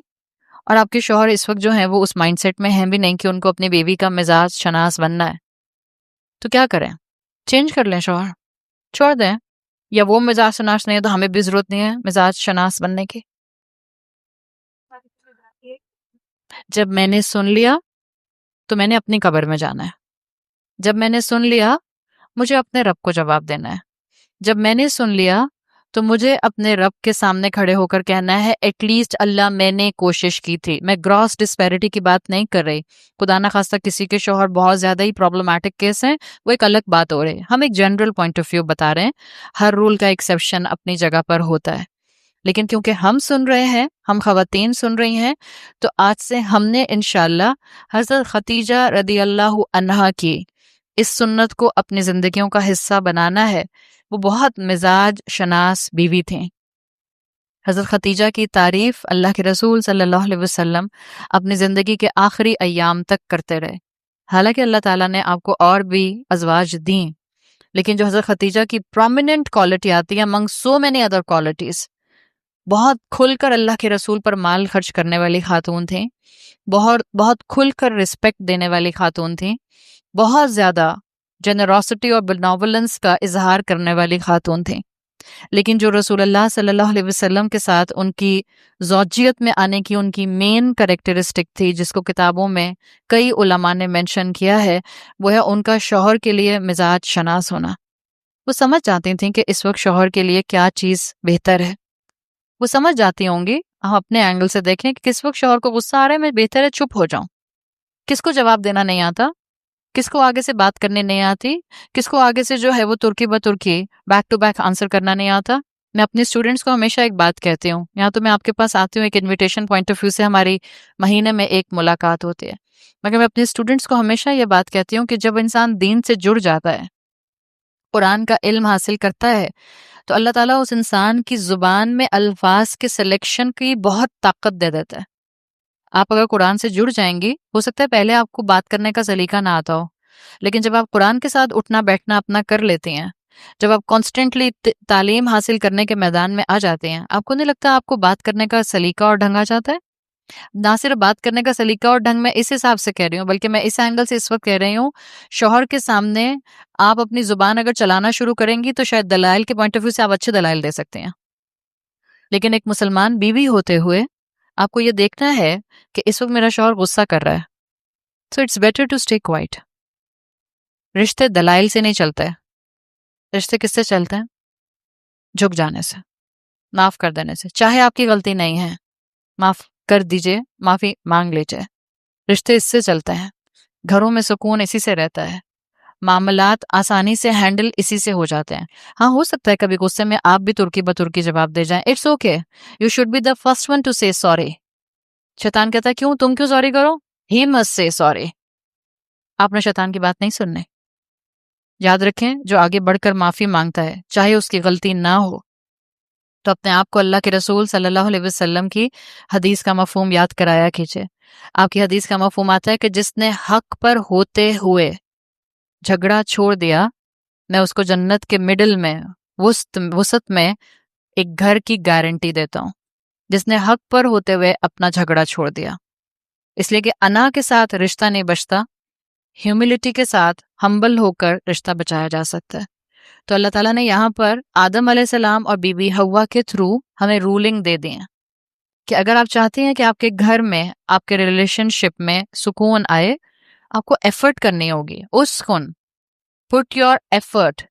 اور آپ کے شوہر اس وقت جو ہیں وہ اس مائنڈ سیٹ میں ہیں بھی نہیں کہ ان کو اپنی بیوی کا مزاج شناس بننا ہے۔ تو کیا کریں؟ چینج کر لیں شوہر، چھوڑ دیں، یا وہ مزاج شناس نہیں ہے تو ہمیں بھی ضرورت نہیں ہے مزاج شناس بننے کی۔ جب میں نے سن لیا تو میں نے اپنی قبر میں جانا ہے، جب میں نے سن لیا مجھے اپنے رب کو جواب دینا ہے، جب میں نے سن لیا تو مجھے اپنے رب کے سامنے کھڑے ہو کر کہنا ہے ایٹ لیسٹ اللہ میں نے کوشش کی تھی۔ میں گراس ڈسپیرٹی کی بات نہیں کر رہی، خدا نہ خواستہ کسی کے شوہر بہت زیادہ ہی پرابلمٹک کیس ہیں، وہ ایک الگ بات ہو رہی ہے، ہم ایک جنرل پوائنٹ آف ویو بتا رہے ہیں، ہر رول کا ایکسیپشن اپنی جگہ پر ہوتا ہے۔ لیکن کیونکہ ہم سن رہے ہیں، ہم خواتین سن رہی ہیں، تو آج سے ہم نے انشاءاللہ حضرت خدیجہ رضی اللہ عنہا کی اس سنت کو اپنی زندگیوں کا حصہ بنانا ہے۔ وہ بہت مزاج شناس بیوی تھیں۔ حضرت خدیجہ کی تعریف اللہ کے رسول صلی اللہ علیہ وسلم اپنی زندگی کے آخری ایام تک کرتے رہے۔ حالانکہ اللہ تعالیٰ نے آپ کو اور بھی ازواج دیں، لیکن جو حضرت خدیجہ کی پرومیننٹ کوالٹی آتی ہے among so many other qualities، بہت کھل کر اللہ کے رسول پر مال خرچ کرنے والی خاتون تھیں، بہت کھل کر رسپیکٹ دینے والی خاتون تھیں، بہت زیادہ جنروسٹی اور بینوولنس کا اظہار کرنے والی خاتون تھیں۔ لیکن جو رسول اللہ صلی اللہ علیہ وسلم کے ساتھ ان کی زوجیت میں آنے کی ان کی مین کریکٹرسٹک تھی، جس کو کتابوں میں کئی علماء نے مینشن کیا ہے، وہ ہے ان کا شوہر کے لیے مزاج شناس ہونا۔ وہ سمجھ جاتی تھیں کہ اس وقت شوہر کے لیے کیا چیز بہتر ہے، وہ سمجھ جاتی ہوں گی۔ ہم اپنے اینگل سے دیکھیں کہ کس وقت شوہر کو غصہ آ رہا ہے، میں بہتر ہے چپ ہو جاؤں، کس کو جواب دینا نہیں آتا، کس کو آگے سے بات کرنے نہیں آتی، کس کو آگے سے جو ہے وہ ترکی بترکی بیک ٹو بیک آنسر کرنا نہیں آتا۔ میں اپنے اسٹوڈنٹس کو ہمیشہ ایک بات کہتی ہوں، یا تو میں آپ کے پاس آتی ہوں ایک انویٹیشن پوائنٹ آف ویو سے، ہماری مہینے میں ایک ملاقات ہوتی ہے، مگر میں اپنے اسٹوڈنٹس کو ہمیشہ یہ بات کہتی ہوں کہ جب انسان دین سے جڑ جاتا ہے، قرآن کا علم حاصل کرتا ہے، تو اللہ تعالیٰ اس انسان کی زبان میں الفاظ کے سلیکشن کی بہت طاقت دے دیتا ہے۔ آپ اگر قرآن سے جڑ جائیں گی، ہو سکتا ہے پہلے آپ کو بات کرنے کا سلیقہ نہ آتا ہو، لیکن جب آپ قرآن کے ساتھ اٹھنا بیٹھنا اپنا کر لیتے ہیں، جب آپ کانسٹنٹلی تعلیم حاصل کرنے کے میدان میں آ جاتے ہیں، آپ کو نہیں لگتا آپ کو بات کرنے کا سلیقہ اور ڈھنگ آ جاتا ہے؟ نہ صرف بات کرنے کا سلیقہ اور ڈھنگ میں اس حساب سے کہہ رہی ہوں، بلکہ میں اس اینگل سے اس وقت کہہ رہی ہوں، شوہر کے سامنے آپ اپنی زبان اگر چلانا شروع کریں گی تو شاید دلائل کے پوائنٹ آف ویو سے آپ اچھے دلائل دے سکتے ہیں، لیکن ایک مسلمان بیوی ہوتے ہوئے آپ کو یہ دیکھنا ہے کہ اس وقت میرا شوہر غصہ کر رہا ہے، so it's better to stay quiet. رشتے دلائل سے نہیں چلتے، رشتے کس سے چلتے ہیں؟ جھک جانے سے، معاف کر دینے سے، چاہے آپ کی غلطی نہیں ہے، معاف کر دیجئے، معافی مانگ لیجئے، رشتے اس سے چلتے ہیں، گھروں میں سکون اسی سے رہتا ہے، معاملات آسانی سے ہینڈل اسی سے ہو جاتے ہیں۔ ہاں ہو سکتا ہے کبھی غصے میں آپ بھی ترکی بترکی جواب دے جائیں، it's okay, you should be the first one to say sorry. شیطان کہتا ہے کیوں، تم کیوں سوری کرو؟ He must say sorry. آپ نے شیطان کی بات نہیں سننی۔ یاد رکھیں جو آگے بڑھ کر معافی مانگتا ہے چاہے اس کی غلطی نہ ہو تو اپنے آپ کو اللہ کے رسول صلی اللہ علیہ وسلم کی حدیث کا مفہوم یاد کرایا کیجئے۔ آپ کی حدیث کا مفہوم آتا ہے کہ جس نے حق پر ہوتے ہوئے جھگڑا چھوڑ دیا میں اس کو جنت کے مڈل میں وسط میں ایک گھر کی گارنٹی دیتا ہوں، جس نے حق پر ہوتے ہوئے اپنا جھگڑا چھوڑ دیا۔ اس لیے کہ انا کے ساتھ رشتہ نہیں بچتا، ہیوملٹی کے ساتھ ہمبل ہو کر رشتہ بچایا جا سکتا ہے۔ تو اللہ تعالیٰ نے یہاں پر آدم علیہ السلام اور بی بی حوا کے تھرو ہمیں رولنگ دے دی ہیں کہ اگر آپ چاہتے ہیں کہ آپ کے گھر میں آپ کے ریلیشن شپ میں سکون آئے، آپ کو ایفرٹ کرنی ہوگی، اسکن پٹ یور ایفرٹ،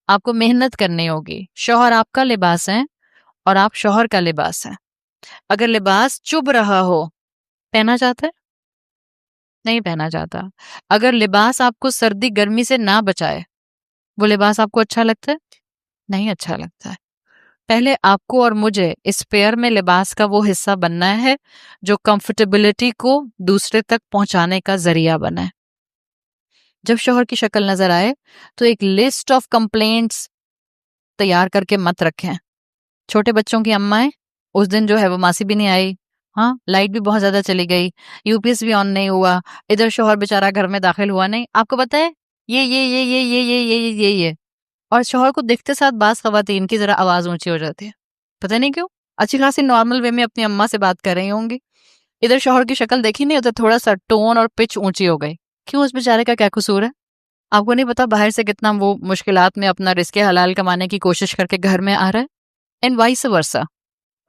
آپ کو محنت کرنی ہوگی۔ شوہر آپ کا لباس ہے اور آپ شوہر کا لباس ہے۔ اگر لباس چبھ رہا ہو پہنا جاتا ہے؟ نہیں پہنا جاتا۔ اگر لباس آپ کو سردی گرمی سے نہ بچائے وہ لباس آپ کو اچھا لگتا ہے؟ نہیں اچھا لگتا ہے۔ پہلے آپ کو اور مجھے اس پیئر میں لباس کا وہ حصہ بننا ہے جو کمفرٹیبلٹی کو دوسرے تک پہنچانے کا ذریعہ بنا ہے۔ جب شوہر کی شکل نظر آئے تو ایک لسٹ آف کمپلینٹس تیار کر کے مت رکھیں۔ چھوٹے بچوں کی اماں اس دن جو ہے وہ ماسی بھی نہیں آئی، ہاں لائٹ بھی بہت زیادہ چلی گئی، یو پی ایس بھی آن نہیں ہوا، ادھر شوہر بیچارہ گھر میں داخل ہوا نہیں، آپ کو پتہ ہے یہ اور شوہر کو دیکھتے ساتھ بعض خواتین کی ذرا آواز اونچی ہو جاتی ہے، پتہ نہیں کیوں، اچھی خاصی نارمل وے میں اپنی اماں سے بات کر رہی ہوں گی، ادھر شوہر کی شکل دیکھی نہیں، ادھر تھوڑا سا ٹون اور پچ اونچی ہو گئی، کیوں؟ اس بیچارے کا کیا قصور ہے؟ آپ کو نہیں پتا باہر سے کتنا وہ مشکلات میں اپنا رزق حلال کمانے کی کوشش کر کے گھر میں آ رہا ہے، اینڈ وائس ورسا۔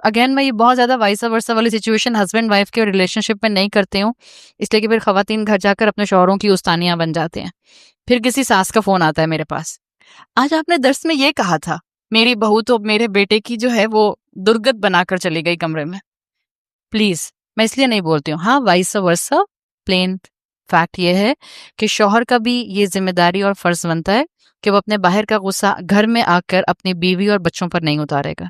اگین میں یہ بہت زیادہ وائس ورسا والی سچویشن ہسبینڈ وائف کے ریلیشن شپ میں نہیں کرتی ہوں، اس لیے کہ پھر خواتین گھر جا کر اپنے شوہروں کی استانیاں بن جاتے ہیں۔ پھر کسی ساس کا فون آتا ہے میرے پاس، آج آپ نے درس میں یہ کہا تھا، میری بہو تو میرے بیٹے کی جو ہے وہ درگت بنا کر چلی گئی کمرے میں۔ پلیز میں اس لیے نہیں بولتی ہوں، ہاں وائس ورسا، پلین فیکٹ یہ ہے کہ شوہر کا بھی یہ ذمہ داری اور فرض بنتا ہے کہ وہ اپنے باہر کا غصہ گھر میں آ کر اپنی بیوی اور بچوں پر نہیں اتارے گا۔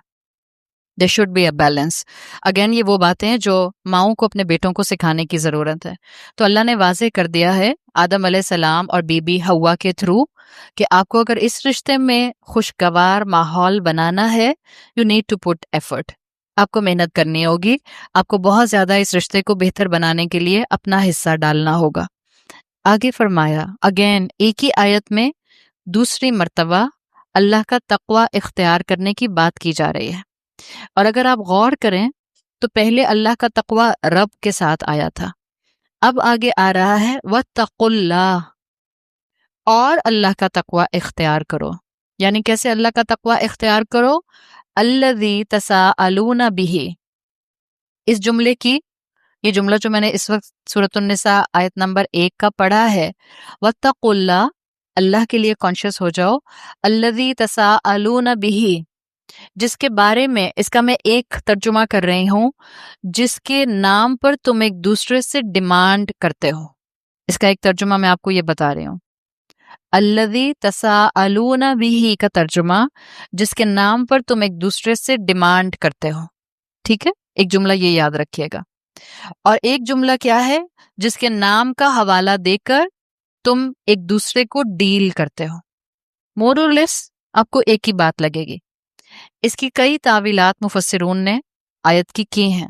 there should be a balance۔ Again یہ وہ باتیں ہیں جو ماؤں کو اپنے بیٹوں کو سکھانے کی ضرورت ہے۔ تو اللہ نے واضح کر دیا ہے آدم علیہ السلام اور بی بی حوا کے تھرو کہ آپ کو اگر اس رشتے میں خوشگوار ماحول بنانا ہے you need to put effort، آپ کو محنت کرنی ہوگی، آپ کو بہت زیادہ اس رشتے کو بہتر بنانے کے لیے اپنا حصہ ڈالنا ہوگا۔ آگے فرمایا اگین ایک ہی آیت میں دوسری مرتبہ اللہ کا تقوی اختیار کرنے کی بات کی جا رہی ہے، اور اگر آپ غور کریں تو پہلے اللہ کا تقوی رب کے ساتھ آیا تھا، اب آگے آ رہا ہے وَاتَّقُوا اللَّهَ، اور اللہ کا تقوی اختیار کرو۔ یعنی کیسے اللہ کا تقوی اختیار کرو؟ الَّذِي تَسَاءَلُونَ بِهِ، اس جملے کی، یہ جملہ جو میں نے اس وقت سورۃ النساء آیت نمبر 1 کا پڑھا ہے، وَاتَّقُوا اللَّهَ، اللہ کے لیے کانشیس ہو جاؤ، الَّذِي تَسَاءَلُونَ بِهِ، جس کے بارے میں، اس کا میں ایک ترجمہ کر رہی ہوں، جس کے نام پر تم ایک دوسرے سے ڈیمانڈ کرتے ہو۔ اس کا ایک ترجمہ میں آپ کو یہ بتا رہی ہوں، الذی تساءلون بہ کا ترجمہ، جس کے نام پر تم ایک دوسرے سے ڈیمانڈ کرتے ہو۔ ٹھیک ہے، ایک جملہ یہ یاد رکھیے گا، اور ایک جملہ کیا ہے؟ جس کے نام کا حوالہ دے کر تم ایک دوسرے کو ڈیل کرتے ہو۔ مور اور لیس آپ کو ایک ہی بات لگے گی۔ اس کی کئی تعویلات مفسرون نے آیت کی ہیں،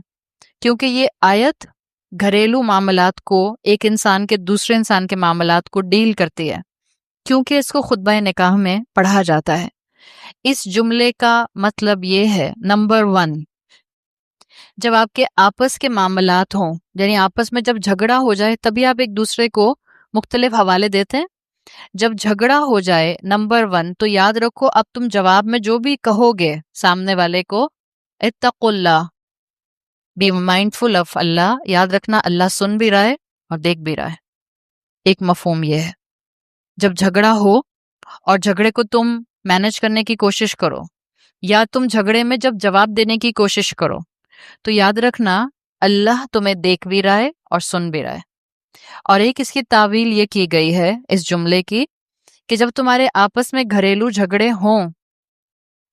کیونکہ یہ آیت گھریلو معاملات کو، ایک انسان کے دوسرے انسان کے معاملات کو ڈیل کرتی ہے، کیونکہ اس کو خطبہ نکاح میں پڑھا جاتا ہے۔ اس جملے کا مطلب یہ ہے، نمبر 1، جب آپ کے آپس کے معاملات ہوں، یعنی آپس میں جب جھگڑا ہو جائے تبھی آپ ایک دوسرے کو مختلف حوالے دیتے ہیں۔ جب جھگڑا ہو جائے، نمبر 1 تو یاد رکھو، اب تم جواب میں جو بھی کہو گے سامنے والے کو، اتقوا اللہ، بی مائنڈفل آف اللہ، یاد رکھنا اللہ سن بھی رہا ہے اور دیکھ بھی رہا ہے۔ ایک مفہوم یہ ہے، جب جھگڑا ہو اور جھگڑے کو تم مینج کرنے کی کوشش کرو، یا تم جھگڑے میں جب جواب دینے کی کوشش کرو، تو یاد رکھنا اللہ تمہیں دیکھ بھی رہا ہے اور سن بھی رہا ہے۔ اور ایک اس کی تعویل یہ کی گئی ہے اس جملے کی کہ جب تمہارے آپس میں گھریلو جھگڑے ہوں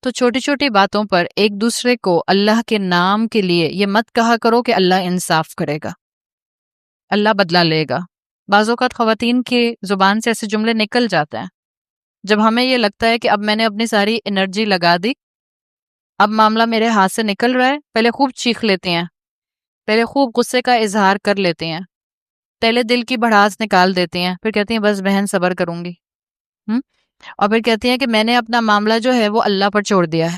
تو چھوٹی چھوٹی باتوں پر ایک دوسرے کو اللہ کے نام کے لیے یہ مت کہا کرو کہ اللہ انصاف کرے گا، اللہ بدلہ لے گا۔ بعض اوقات خواتین کی زبان سے ایسے جملے نکل جاتے ہیں جب ہمیں یہ لگتا ہے کہ اب میں نے اپنی ساری انرجی لگا دی، اب معاملہ میرے ہاتھ سے نکل رہا ہے، پہلے خوب چیخ لیتے ہیں، پہلے خوب غصے کا اظہار کر لیتے ہیں، پہلے دل کی بھڑاس نکال دیتے ہیں، پھر کہتی ہیں بس بہن صبر کروں گی، اور پھر کہتی ہیں کہ میں نے اپنا معاملہ جو ہے وہ اللہ پر چھوڑ دیا ہے۔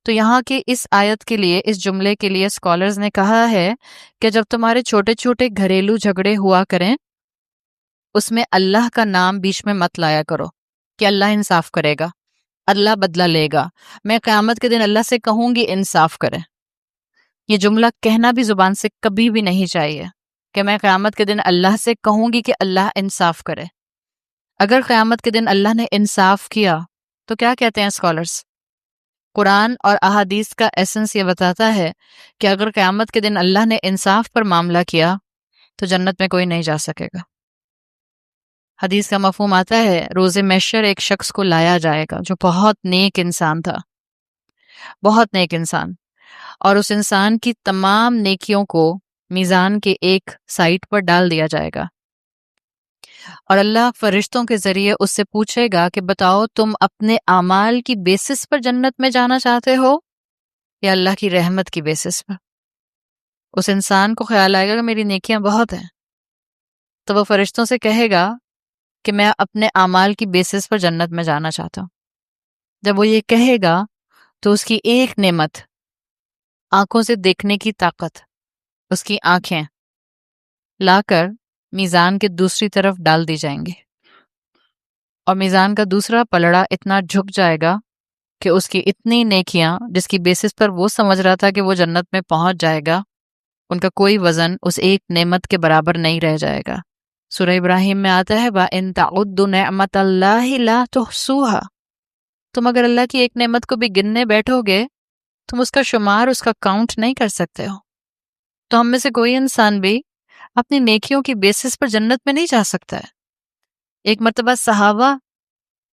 تو یہاں کی اس آیت کے لیے، اس جملے کے لیے اسکالرز نے کہا ہے کہ جب تمہارے چھوٹے چھوٹے گھریلو جھگڑے ہوا کریں اس میں اللہ کا نام بیچ میں مت لایا کرو کہ اللہ انصاف کرے گا، اللہ بدلہ لے گا، میں قیامت کے دن اللہ سے کہوں گی انصاف کرے۔ یہ جملہ کہنا بھی زبان سے کبھی بھی نہیں چاہیے کہ میں قیامت کے دن اللہ سے کہوں گی کہ اللہ انصاف کرے۔ اگر قیامت کے دن اللہ نے انصاف کیا تو کیا کہتے ہیں اسکالرز؟ قرآن اور احادیث کا ایسنس یہ بتاتا ہے کہ اگر قیامت کے دن اللہ نے انصاف پر معاملہ کیا تو جنت میں کوئی نہیں جا سکے گا۔ حدیث کا مفہوم آتا ہے روز محشر ایک شخص کو لایا جائے گا جو بہت نیک انسان تھا، بہت نیک انسان، اور اس انسان کی تمام نیکیوں کو میزان کے ایک سائٹ پر ڈال دیا جائے گا، اور اللہ فرشتوں کے ذریعے اس سے پوچھے گا کہ بتاؤ تم اپنے اعمال کی بیسس پر جنت میں جانا چاہتے ہو یا اللہ کی رحمت کی بیسس پر؟ اس انسان کو خیال آئے گا کہ میری نیکیاں بہت ہیں، تو وہ فرشتوں سے کہے گا کہ میں اپنے اعمال کی بیسس پر جنت میں جانا چاہتا ہوں۔ جب وہ یہ کہے گا تو اس کی ایک نعمت، آنکھوں سے دیکھنے کی طاقت، اس کی آنکھیں لا کر میزان کے دوسری طرف ڈال دی جائیں گی، اور میزان کا دوسرا پلڑا اتنا جھک جائے گا کہ اس کی اتنی نیکیاں جس کی بیسس پر وہ سمجھ رہا تھا کہ وہ جنت میں پہنچ جائے گا، ان کا کوئی وزن اس ایک نعمت کے برابر نہیں رہ جائے گا۔ سورہ ابراہیم میں آتا ہے وَإِن تَعُدُّوا نِعْمَةَ اللَّهِ لَا تُحْصُوهَا، تم اگر اللہ کی ایک نعمت کو بھی گننے بیٹھو گے تم اس کا شمار، اس کا کاؤنٹ نہیں کر سکتے ہو۔ تو ہم میں سے کوئی انسان بھی اپنی نیکیوں کی بیسس پر جنت میں نہیں جا سکتا ہے۔ ایک مرتبہ صحابہ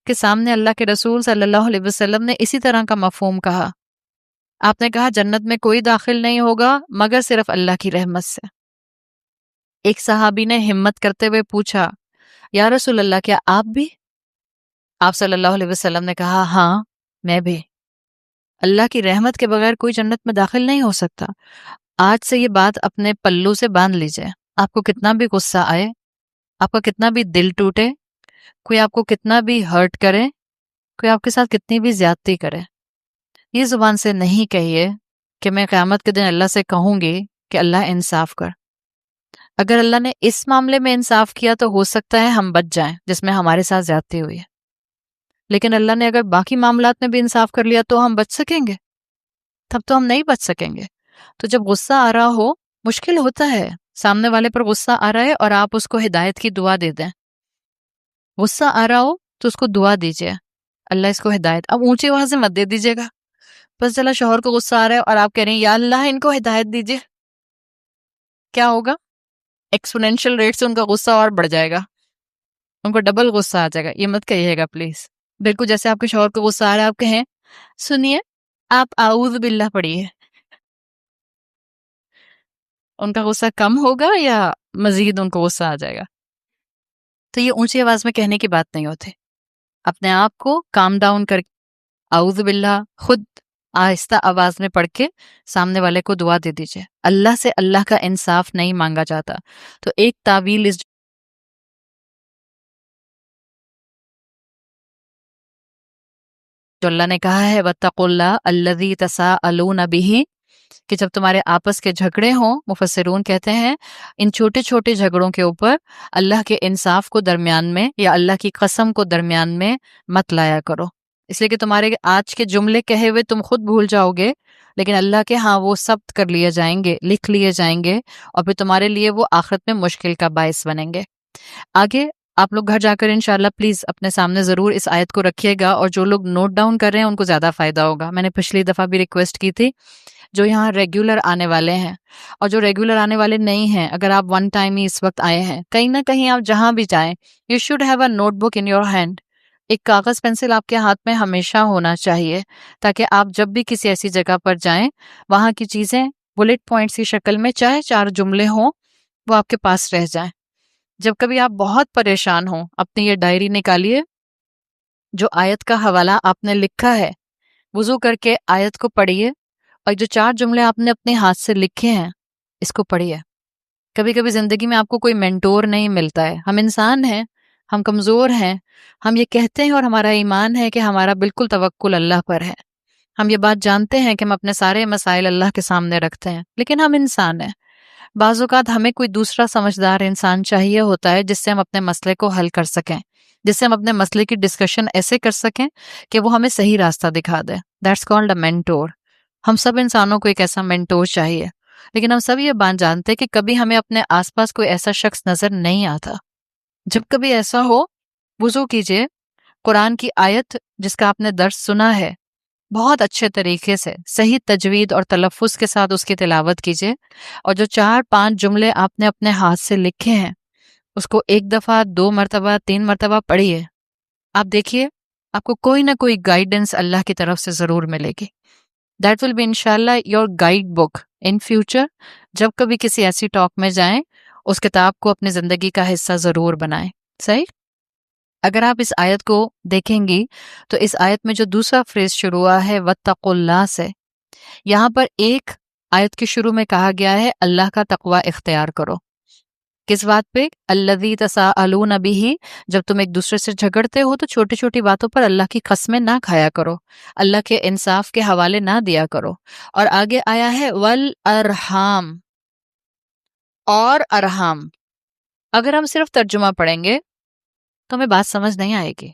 کے سامنے اللہ کے رسول صلی اللہ علیہ وسلم نے اسی طرح کا مفہوم کہا۔ آپ نے کہا جنت میں کوئی داخل نہیں ہوگا مگر صرف اللہ کی رحمت سے۔ ایک صحابی نے ہمت کرتے ہوئے پوچھا یا رسول اللہ کیا آپ بھی؟ آپ صلی اللہ علیہ وسلم نے کہا ہاں میں بھی۔ اللہ کی رحمت کے بغیر کوئی جنت میں داخل نہیں ہو سکتا۔ آج سے یہ بات اپنے پلو سے باندھ لیجئے، آپ کو کتنا بھی غصہ آئے، آپ کا کتنا بھی دل ٹوٹے، کوئی آپ کو کتنا بھی ہرٹ کرے، کوئی آپ کے ساتھ کتنی بھی زیادتی کرے، یہ زبان سے نہیں کہیے کہ میں قیامت کے دن اللہ سے کہوں گی کہ اللہ انصاف کر۔ اگر اللہ نے اس معاملے میں انصاف کیا تو ہو سکتا ہے ہم بچ جائیں جس میں ہمارے ساتھ زیادتی ہوئی ہے، لیکن اللہ نے اگر باقی معاملات میں بھی انصاف کر لیا تو ہم بچ سکیں گے؟ تب تو ہم نہیں بچ سکیں گے۔ تو جب غصہ آ رہا ہو، مشکل ہوتا ہے، سامنے والے پر غصہ آ رہا ہے اور آپ اس کو ہدایت کی دعا دے دیں، غصہ آ رہا ہو تو اس کو دعا دیجئے اللہ اس کو ہدایت، اب اونچی آواز سے مت دے دیجئے گا۔ بس چلا شوہر کو غصہ آ رہا ہے اور آپ کہہ رہے ہیں یا اللہ ان کو ہدایت دیجئے، کیا ہوگا؟ ایکسپونینشل ریٹ سے ان کا غصہ اور بڑھ جائے گا، ان کو ڈبل غصہ آ جائے گا۔ یہ مت کہیے گا پلیز۔ بالکل جیسے آپ کے شوہر کو غصہ آ رہا ہے آپ کہیں سنیے آپ اعوذ باللہ پڑھیے، ان کا غصہ کم ہوگا یا مزید ان کو غصہ آ جائے گا؟ تو یہ اونچی آواز میں کہنے کی بات نہیں ہوتی، اپنے آپ کو کام ڈاؤن کر اعوذ باللہ خود آہستہ آواز میں پڑھ کے سامنے والے کو دعا دے دیجئے۔ اللہ سے اللہ کا انصاف نہیں مانگا جاتا۔ تو ایک تعویل اس جو اللہ نے کہا ہے وَاتَّقُوا اللَّهَ الَّذِي تَسَاءَلُونَ بِهِ، کہ جب تمہارے آپس کے جھگڑے ہوں، مفسرون کہتے ہیں ان چھوٹے چھوٹے جھگڑوں کے اوپر اللہ کے انصاف کو درمیان میں یا اللہ کی قسم کو درمیان میں مت لایا کرو، اس لیے کہ تمہارے آج کے جملے کہے ہوئے تم خود بھول جاؤ گے، لیکن اللہ کے ہاں وہ ثبت کر لیے جائیں گے، لکھ لیے جائیں گے، اور پھر تمہارے لیے وہ آخرت میں مشکل کا باعث بنیں گے۔ آگے آپ لوگ گھر جا کر انشاءاللہ پلیز اپنے سامنے ضرور اس آیت کو رکھیے گا، اور جو لوگ نوٹ ڈاؤن کر رہے ہیں ان کو زیادہ فائدہ ہوگا. میں نے پچھلی دفعہ بھی ریکویسٹ کی تھی، جو یہاں ریگولر آنے والے ہیں اور جو ریگولر آنے والے نہیں ہیں، اگر آپ ون ٹائم ہی اس وقت آئے ہیں، کہیں نہ کہیں آپ جہاں بھی جائیں، you should have a notebook in your hand. ایک کاغذ پینسل آپ کے ہاتھ میں ہمیشہ ہونا چاہیے، تاکہ آپ جب بھی کسی ایسی جگہ پر جائیں، وہاں کی چیزیں بلٹ پوائنٹس کی شکل میں چاہے 4 جملے ہوں وہ آپ کے پاس رہ جائیں. جب کبھی آپ بہت پریشان ہوں، اپنی یہ ڈائری نکالیے، جو آیت کا حوالہ آپ نے لکھا ہے، وضو کر کے آیت کو پڑھیے، اور جو 4 جملے آپ نے اپنے ہاتھ سے لکھے ہیں اس کو پڑھیے. کبھی کبھی زندگی میں آپ کو کوئی مینٹور نہیں ملتا ہے. ہم انسان ہیں، ہم کمزور ہیں، ہم یہ کہتے ہیں اور ہمارا ایمان ہے کہ ہمارا بالکل توکل اللہ پر ہے. ہم یہ بات جانتے ہیں کہ ہم اپنے سارے مسائل اللہ کے سامنے رکھتے ہیں، لیکن ہم انسان ہیں. بعض اوقات ہمیں کوئی دوسرا سمجھدار انسان چاہیے ہوتا ہے جس سے ہم اپنے مسئلے کو حل کر سکیں، جس سے ہم اپنے مسئلے کی ڈسکشن ایسے کر سکیں کہ وہ ہمیں صحیح راستہ دکھا دے. That's called a mentor. ہم سب انسانوں کو ایک ایسا مینٹور چاہیے، لیکن ہم سب یہ بات جانتے ہیں کہ کبھی ہمیں اپنے آس پاس کوئی ایسا شخص نظر نہیں آتا. جب کبھی ایسا ہو، وضو کیجئے، قرآن کی آیت جس کا آپ نے درس سنا ہے بہت اچھے طریقے سے صحیح تجوید اور تلفظ کے ساتھ اس کی تلاوت کیجئے، اور جو 4-5 جملے آپ نے اپنے ہاتھ سے لکھے ہیں اس کو 1 دفعہ 2 مرتبہ 3 مرتبہ پڑھیے. آپ دیکھیے آپ کو کوئی نہ کوئی گائیڈنس اللہ کی طرف سے ضرور ملے گی. دیٹ ول بی انشاءاللہ your guide book in future. جب کبھی کسی ایسی ٹاک میں جائیں، اس کتاب کو اپنی زندگی کا حصہ ضرور بنائیں. صحیح؟ اگر آپ اس آیت کو دیکھیں گی تو اس آیت میں جو دوسرا فریز شروع ہوا ہے وَاتَّقُوا اللَّهَ سے، یہاں پر ایک آیت کے شروع میں کہا گیا ہے اللہ کا تقوی اختیار کرو. کس بات پہ؟ الَّذِي تَسَاءَلُونَ بِهِ. جب تم ایک دوسرے سے جھگڑتے ہو تو چھوٹی چھوٹی باتوں پر اللہ کی قسمیں نہ کھایا کرو، اللہ کے انصاف کے حوالے نہ دیا کرو. اور آگے آیا ہے وَالْأَرْحَامِ، اور ارحام. اگر ہم صرف ترجمہ پڑھیں گے تو ہمیں بات سمجھ نہیں آئے گی.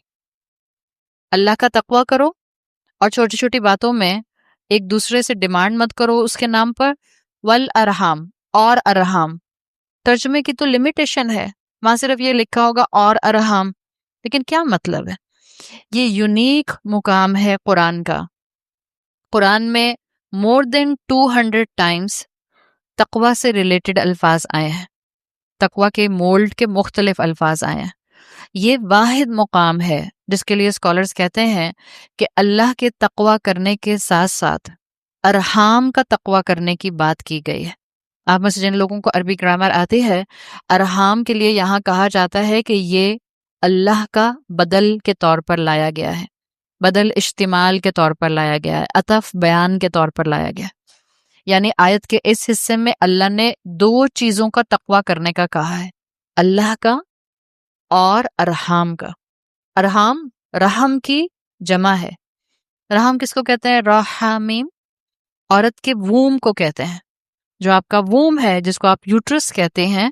اللہ کا تقوی کرو اور چھوٹی چھوٹی باتوں میں ایک دوسرے سے ڈیمانڈ مت کرو اس کے نام پر. والارحام، اور ارحام. ترجمے کی تو لمیٹیشن ہے، وہاں صرف یہ لکھا ہوگا اور ارحام، لیکن کیا مطلب ہے؟ یہ یونیک مقام ہے قرآن کا. قرآن میں مور دین 200 ٹائمز تقوی سے ریلیٹڈ الفاظ آئے ہیں، تقوی کے مولڈ کے مختلف الفاظ آئے ہیں. یہ واحد مقام ہے جس کے لیے اسکالرز کہتے ہیں کہ اللہ کے تقوی کرنے کے ساتھ ساتھ ارحام کا تقوی کرنے کی بات کی گئی ہے. آپ میں سے جن لوگوں کو عربی گرامر آتی ہے، ارحام کے لیے یہاں کہا جاتا ہے کہ یہ اللہ کا بدل کے طور پر لایا گیا ہے، بدل اشتمال کے طور پر لایا گیا ہے، عطف بیان کے طور پر لایا گیا ہے. یعنی آیت کے اس حصے میں اللہ نے 2 چیزوں کا تقوی کرنے کا کہا ہے، اللہ کا اور ارحام کا. ارحام رحم کی جمع ہے. رحم کس کو کہتے ہیں؟ رحامیم. عورت کے ووم کو کہتے ہیں. جو آپ کا ووم ہے جس کو آپ یوٹرس کہتے ہیں،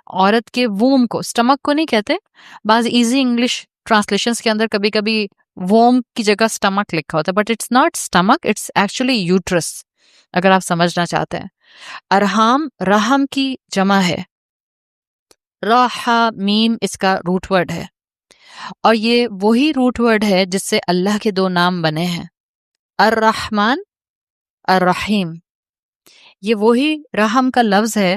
عورت کے ووم کو، سٹمک کو نہیں کہتے. بعض ایزی انگلش ٹرانسلیشنز کے اندر کبھی کبھی ووم کی جگہ سٹمک لکھا ہوتا ہے، but it's not stomach, it's actually uterus, اگر آپ سمجھنا چاہتے ہیں. ارحام رحم کی جمع ہے. رحامیم اس کا روٹ ورڈ ہے، اور یہ وہی روٹ ورڈ ہے جس سے اللہ کے 2 نام بنے ہیں، الرحمن، الرحیم. یہ وہی رحم کا لفظ ہے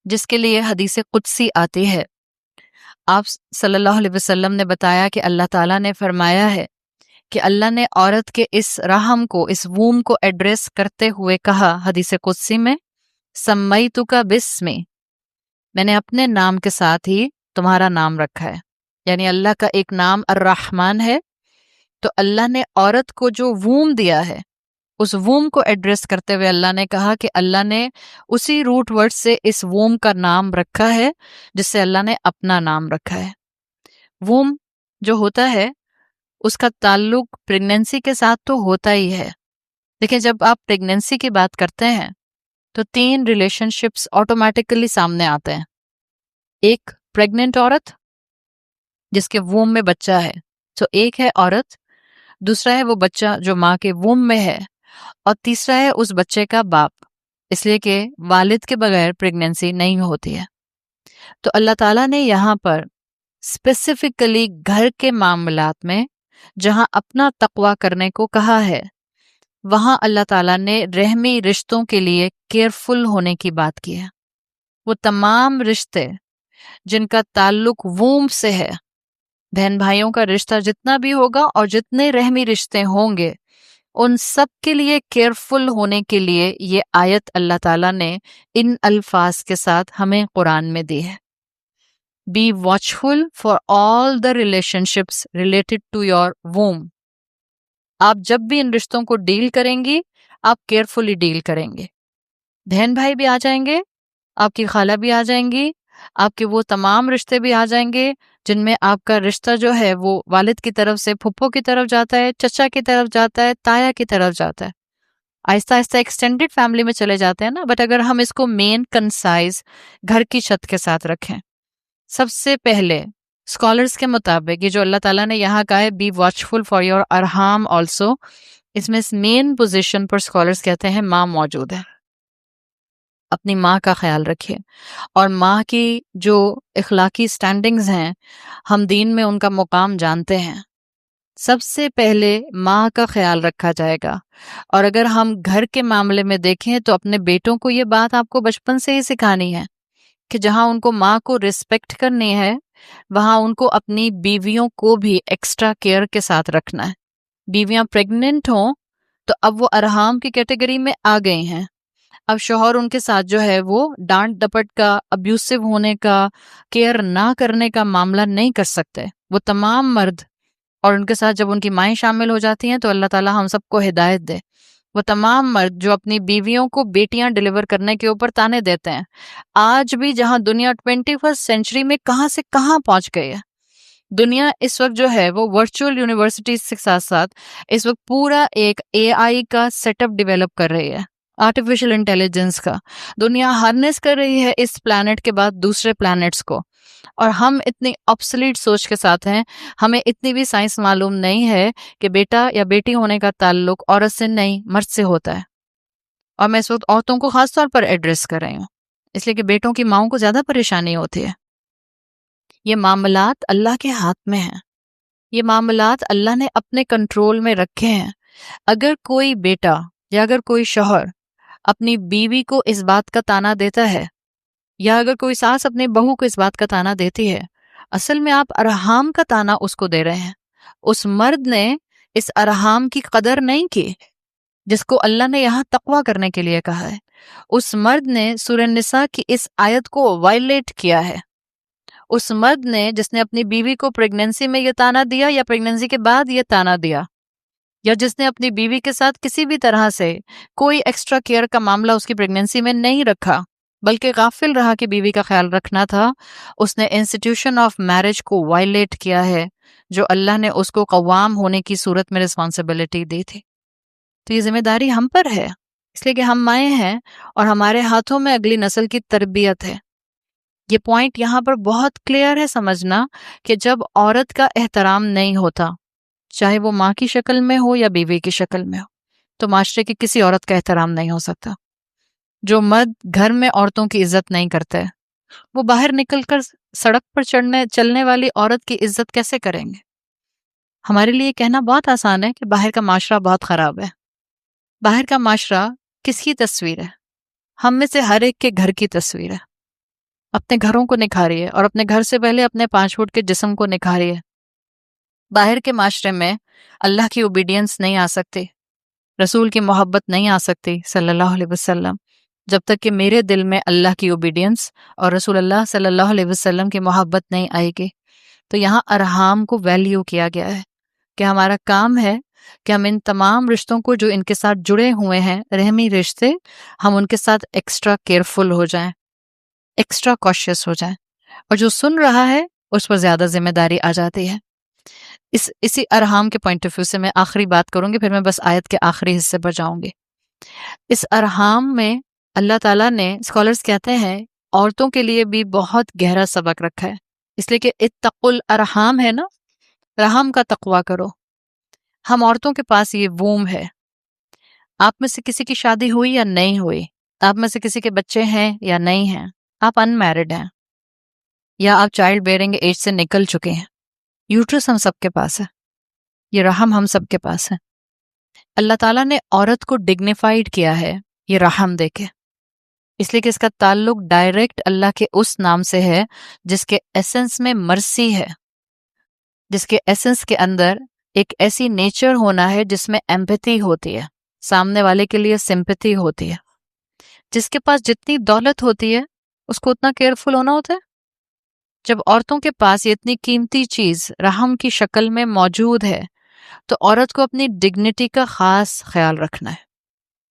جس کے لیے حدیث قدسی آتی ہے. آپ صلی اللہ علیہ وسلم نے بتایا کہ اللہ تعالیٰ نے فرمایا ہے کہ اللہ نے عورت کے اس رحم کو، اس ووم کو ایڈریس کرتے ہوئے کہا حدیث قدسی میں، سمیتک بسمی، میں نے اپنے نام کے ساتھ ہی تمہارا نام رکھا ہے. یعنی اللہ کا ایک نام الرحمن ہے، تو اللہ نے عورت کو جو ووم دیا ہے اس ووم کو ایڈریس کرتے ہوئے اللہ نے کہا کہ اللہ نے اسی روٹ ورڈ سے اس ووم کا نام رکھا ہے جس سے اللہ نے اپنا نام رکھا ہے. ووم جو ہوتا ہے اس کا تعلق پریگننسی کے ساتھ تو ہوتا ہی ہے، لیکن جب آپ پریگننسی کی بات کرتے ہیں تو 3 ریلیشن شپس آٹومیٹکلی سامنے آتے ہیں. ایک پریگننٹ عورت جس کے ووم میں بچہ ہے، تو ایک ہے عورت، دوسرا ہے وہ بچہ جو ماں کے ووم میں ہے، اور تیسرا ہے اس بچے کا باپ، اس لیے کہ والد کے بغیر پریگننسی نہیں ہوتی ہے. تو اللہ تعالیٰ نے یہاں پر اسپیسیفکلی گھر کے معاملات میں جہاں اپنا تقوی کرنے کو کہا ہے، وہاں اللہ تعالیٰ نے رحمی رشتوں کے لیے کیئرفل ہونے کی بات کی ہے۔ وہ تمام رشتے جن کا تعلق ووم سے ہے، بہن بھائیوں کا رشتہ جتنا بھی ہوگا اور جتنے رحمی رشتے ہوں گے، ان سب کے لیے کیئرفل ہونے کے لیے یہ آیت اللہ تعالیٰ نے ان الفاظ کے ساتھ ہمیں قرآن میں دی ہے۔ Be watchful for all the relationships related to your womb. آپ جب بھی ان رشتوں کو ڈیل کریں گی، آپ کیئرفلی ڈیل کریں گے۔ بہن بھائی بھی آ جائیں گے، آپ کی خالہ بھی آ جائیں گی، آپ کے وہ تمام رشتے بھی آ جائیں گے جن میں آپ کا رشتہ جو ہے وہ والد کی طرف سے پھپھو کی طرف جاتا ہے، چچا کی طرف جاتا ہے، تایا کی طرف جاتا ہے، آہستہ آہستہ ایکسٹینڈڈ فیملی میں چلے جاتے ہیں نا۔ بٹ اگر ہم اس کو مین کنسائز گھر کی چھت کے ساتھ رکھیں، سب سے پہلے اسکالرس کے مطابق یہ جو اللہ تعالیٰ نے یہاں کہا ہے be watchful for your ارحام also, اس میں مین پوزیشن پر اسکالرس کہتے ہیں ماں موجود ہے۔ اپنی ماں کا خیال رکھیے، اور ماں کی جو اخلاقی سٹینڈنگز ہیں، ہم دین میں ان کا مقام جانتے ہیں۔ سب سے پہلے ماں کا خیال رکھا جائے گا۔ اور اگر ہم گھر کے معاملے میں دیکھیں تو اپنے بیٹوں کو یہ بات آپ کو بچپن سے ہی سکھانی ہے کہ جہاں ان کو ماں کو ریسپیکٹ کرنی ہے، وہاں ان کو اپنی بیویوں کو بھی ایکسٹرا کیئر کے ساتھ رکھنا ہے۔ بیویاں پریگننٹ ہوں تو اب وہ ارحام کی کیٹیگری میں آ گئی ہیں۔ اب شوہر ان کے ساتھ جو ہے وہ ڈانٹ ڈپٹ کا، ابیوسو ہونے کا، کیئر نہ کرنے کا معاملہ نہیں کر سکتے۔ وہ تمام مرد، اور ان کے ساتھ جب ان کی مائیں شامل ہو جاتی ہیں تو اللہ تعالیٰ ہم سب کو ہدایت دے، وہ تمام مرد جو اپنی بیویوں کو بیٹیاں ڈیلیور کرنے کے اوپر تانے دیتے ہیں، آج بھی جہاں دنیا 21 سینچری میں کہاں سے کہاں پہنچ گئی ہے، دنیا اس وقت جو ہے وہ ورچوئل یونیورسٹیز کے ساتھ ساتھ اس وقت پورا ایک اے آئی کا سیٹ اپ ڈیولپ کر رہی ہے، آرٹیفیشل انٹیلیجنس کا۔ دنیا ہارنس کر رہی ہے اس پلانٹ کے بعد دوسرے پلانٹس کو، اور ہم اتنی آبسلیٹ سوچ کے ساتھ ہیں، ہمیں اتنی بھی سائنس معلوم نہیں ہے کہ بیٹا یا بیٹی ہونے کا تعلق عورت سے نہیں مرد سے ہوتا ہے۔ اور میں اس وقت عورتوں کو خاص طور پر ایڈریس کر رہی ہوں، اس لیے کہ بیٹوں کی ماؤں کو زیادہ پریشانی ہوتی ہے۔ یہ معاملات اللہ کے ہاتھ میں ہیں، یہ معاملات اللہ نے اپنے کنٹرول میں رکھے ہیں۔ اگر کوئی بیٹا یا اگر کوئی شوہر اپنی بیوی کو اس بات کا تانا دیتا ہے، یا اگر کوئی ساس اپنے بہو کو اس بات کا تانا دیتی ہے، اصل میں آپ ارحام کا تانا اس کو دے رہے ہیں۔ اس مرد نے اس ارحام کی قدر نہیں کی جس کو اللہ نے یہاں تقویٰ کرنے کے لیے کہا ہے۔ اس مرد نے سورہ نساء کی اس آیت کو وائلیٹ کیا ہے۔ اس مرد نے جس نے اپنی بیوی کو پریگننسی میں یہ تانا دیا یا پریگننسی کے بعد یہ تانا دیا، یا جس نے اپنی بیوی کے ساتھ کسی بھی طرح سے کوئی ایکسٹرا کیئر کا معاملہ اس کی پریگننسی میں نہیں رکھا، بلکہ غافل رہا کہ بیوی کا خیال رکھنا تھا، اس نے انسٹیٹیوشن آف میرج کو وائلیٹ کیا ہے جو اللہ نے اس کو قوام ہونے کی صورت میں رسپانسبلٹی دی تھی۔ تو یہ ذمہ داری ہم پر ہے، اس لیے کہ ہم مائیں ہیں اور ہمارے ہاتھوں میں اگلی نسل کی تربیت ہے۔ یہ پوائنٹ یہاں پر بہت کلیئر ہے سمجھنا کہ جب عورت کا احترام نہیں ہوتا، چاہے وہ ماں کی شکل میں ہو یا بیوی کی شکل میں ہو، تو معاشرے کی کسی عورت کا احترام نہیں ہو سکتا۔ جو مرد گھر میں عورتوں کی عزت نہیں کرتے، وہ باہر نکل کر سڑک پر چلنے والی عورت کی عزت کیسے کریں گے؟ ہمارے لیے کہنا بہت آسان ہے کہ باہر کا معاشرہ بہت خراب ہے۔ باہر کا معاشرہ کس کی تصویر ہے؟ ہم میں سے ہر ایک کے گھر کی تصویر ہے۔ اپنے گھروں کو نکھاریے، اور اپنے گھر سے پہلے اپنے 5 فٹ کے جسم کو نکھاریے۔ باہر کے معاشرے میں اللہ کی اوبیڈینس نہیں آ سکتی، رسول کی محبت نہیں آ سکتی صلی اللہ علیہ وسلم، جب تک کہ میرے دل میں اللہ کی اوبیڈینس اور رسول اللہ صلی اللہ علیہ وسلم کی محبت نہیں آئے گی۔ تو یہاں ارحام کو ویلیو کیا گیا ہے کہ ہمارا کام ہے کہ ہم ان تمام رشتوں کو جو ان کے ساتھ جڑے ہوئے ہیں، رحمی رشتے، ہم ان کے ساتھ ایکسٹرا کیئرفل ہو جائیں، ایکسٹرا کوشیس ہو جائیں، اور جو سن رہا ہے اس پر زیادہ ذمہ داری آ جاتی ہے۔ اسی ارحام کے پوائنٹ آف ویو سے میں آخری بات کروں گی، پھر میں بس آیت کے آخری حصے پر جاؤں گی۔ اس ارحام میں اللہ تعالیٰ نے، اسکالرز کہتے ہیں، عورتوں کے لیے بھی بہت گہرا سبق رکھا ہے، اس لیے کہ اتقوا الارحام ہے نا، رحم کا تقویٰ کرو۔ ہم عورتوں کے پاس یہ ووم ہے۔ آپ میں سے کسی کی شادی ہوئی یا نہیں ہوئی، آپ میں سے کسی کے بچے ہیں یا نہیں ہیں، آپ ان میرڈ ہیں، یا آپ چائلڈ بیئرنگ ایج سے نکل چکے ہیں. یوٹرس ہم سب کے پاس ہے, یہ رحم ہم سب کے پاس ہے. اللہ تعالیٰ نے عورت کو ڈگنیفائڈ کیا ہے یہ رحم دے کے, اس لیے کہ اس کا تعلق ڈائریکٹ اللہ کے اس نام سے ہے جس کے ایسنس میں مرسی ہے, جس کے ایسنس کے اندر ایک ایسی نیچر ہونا ہے جس میں ایمپیتھی ہوتی ہے, سامنے والے کے لیے سمپیتھی ہوتی ہے. جس کے پاس جتنی دولت ہوتی ہے اس کو اتنا کیئرفل ہونا ہوتا ہے. جب عورتوں کے پاس یہ اتنی قیمتی چیز رحم کی شکل میں موجود ہے تو عورت کو اپنی ڈگنیٹی کا خاص خیال رکھنا ہے,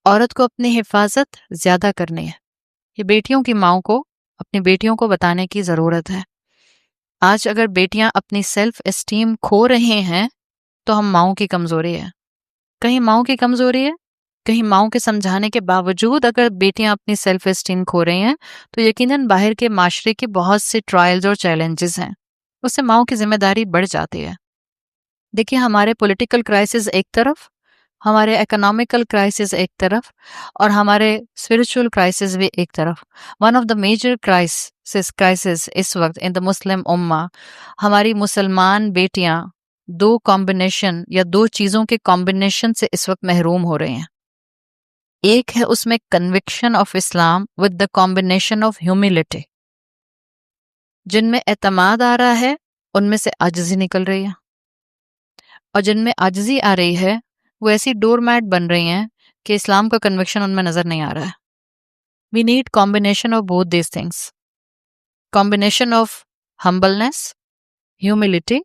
عورت کو اپنی حفاظت زیادہ کرنی ہے. یہ بیٹیوں کی ماؤں کو اپنی بیٹیوں کو بتانے کی ضرورت ہے. آج اگر بیٹیاں اپنی سیلف اسٹیم کھو رہی ہیں تو ہم ماؤں کی کمزوری ہے, کہیں ماؤں کی کمزوری ہے, کہیں ماؤں کے سمجھانے کے باوجود اگر بیٹیاں اپنی سیلف اسٹیم کھو رہی ہیں تو یقیناً باہر کے معاشرے کے بہت سے ٹرائلز اور چیلنجز ہیں, اس سے ماؤں کی ذمہ داری بڑھ جاتی ہے. دیکھیے ہمارے پولیٹیکل کرائسس ایک طرف, ہمارے اکنامیکل کرائسس ایک طرف, اور ہمارے اسپرچل کرائسس بھی ایک طرف. One of the major crisis اس وقت ان دا مسلم امہ, ہماری مسلمان بیٹیاں دو کمبینیشن یا دو چیزوں کے کمبینیشن سے اس وقت محروم ہو رہے ہیں. ایک ہے اس میں conviction of Islam with the combination of humility, جن میں اعتماد آ رہا ہے ان میں سے عاجزی نکل رہی ہے, اور جن میں عاجزی آ رہی ہے وہ ایسی ڈور میٹ بن رہی ہیں کہ اسلام کا کنوکشن ان میں نظر نہیں آ رہا ہے. We need combination of both these things, combination of humbleness, humility,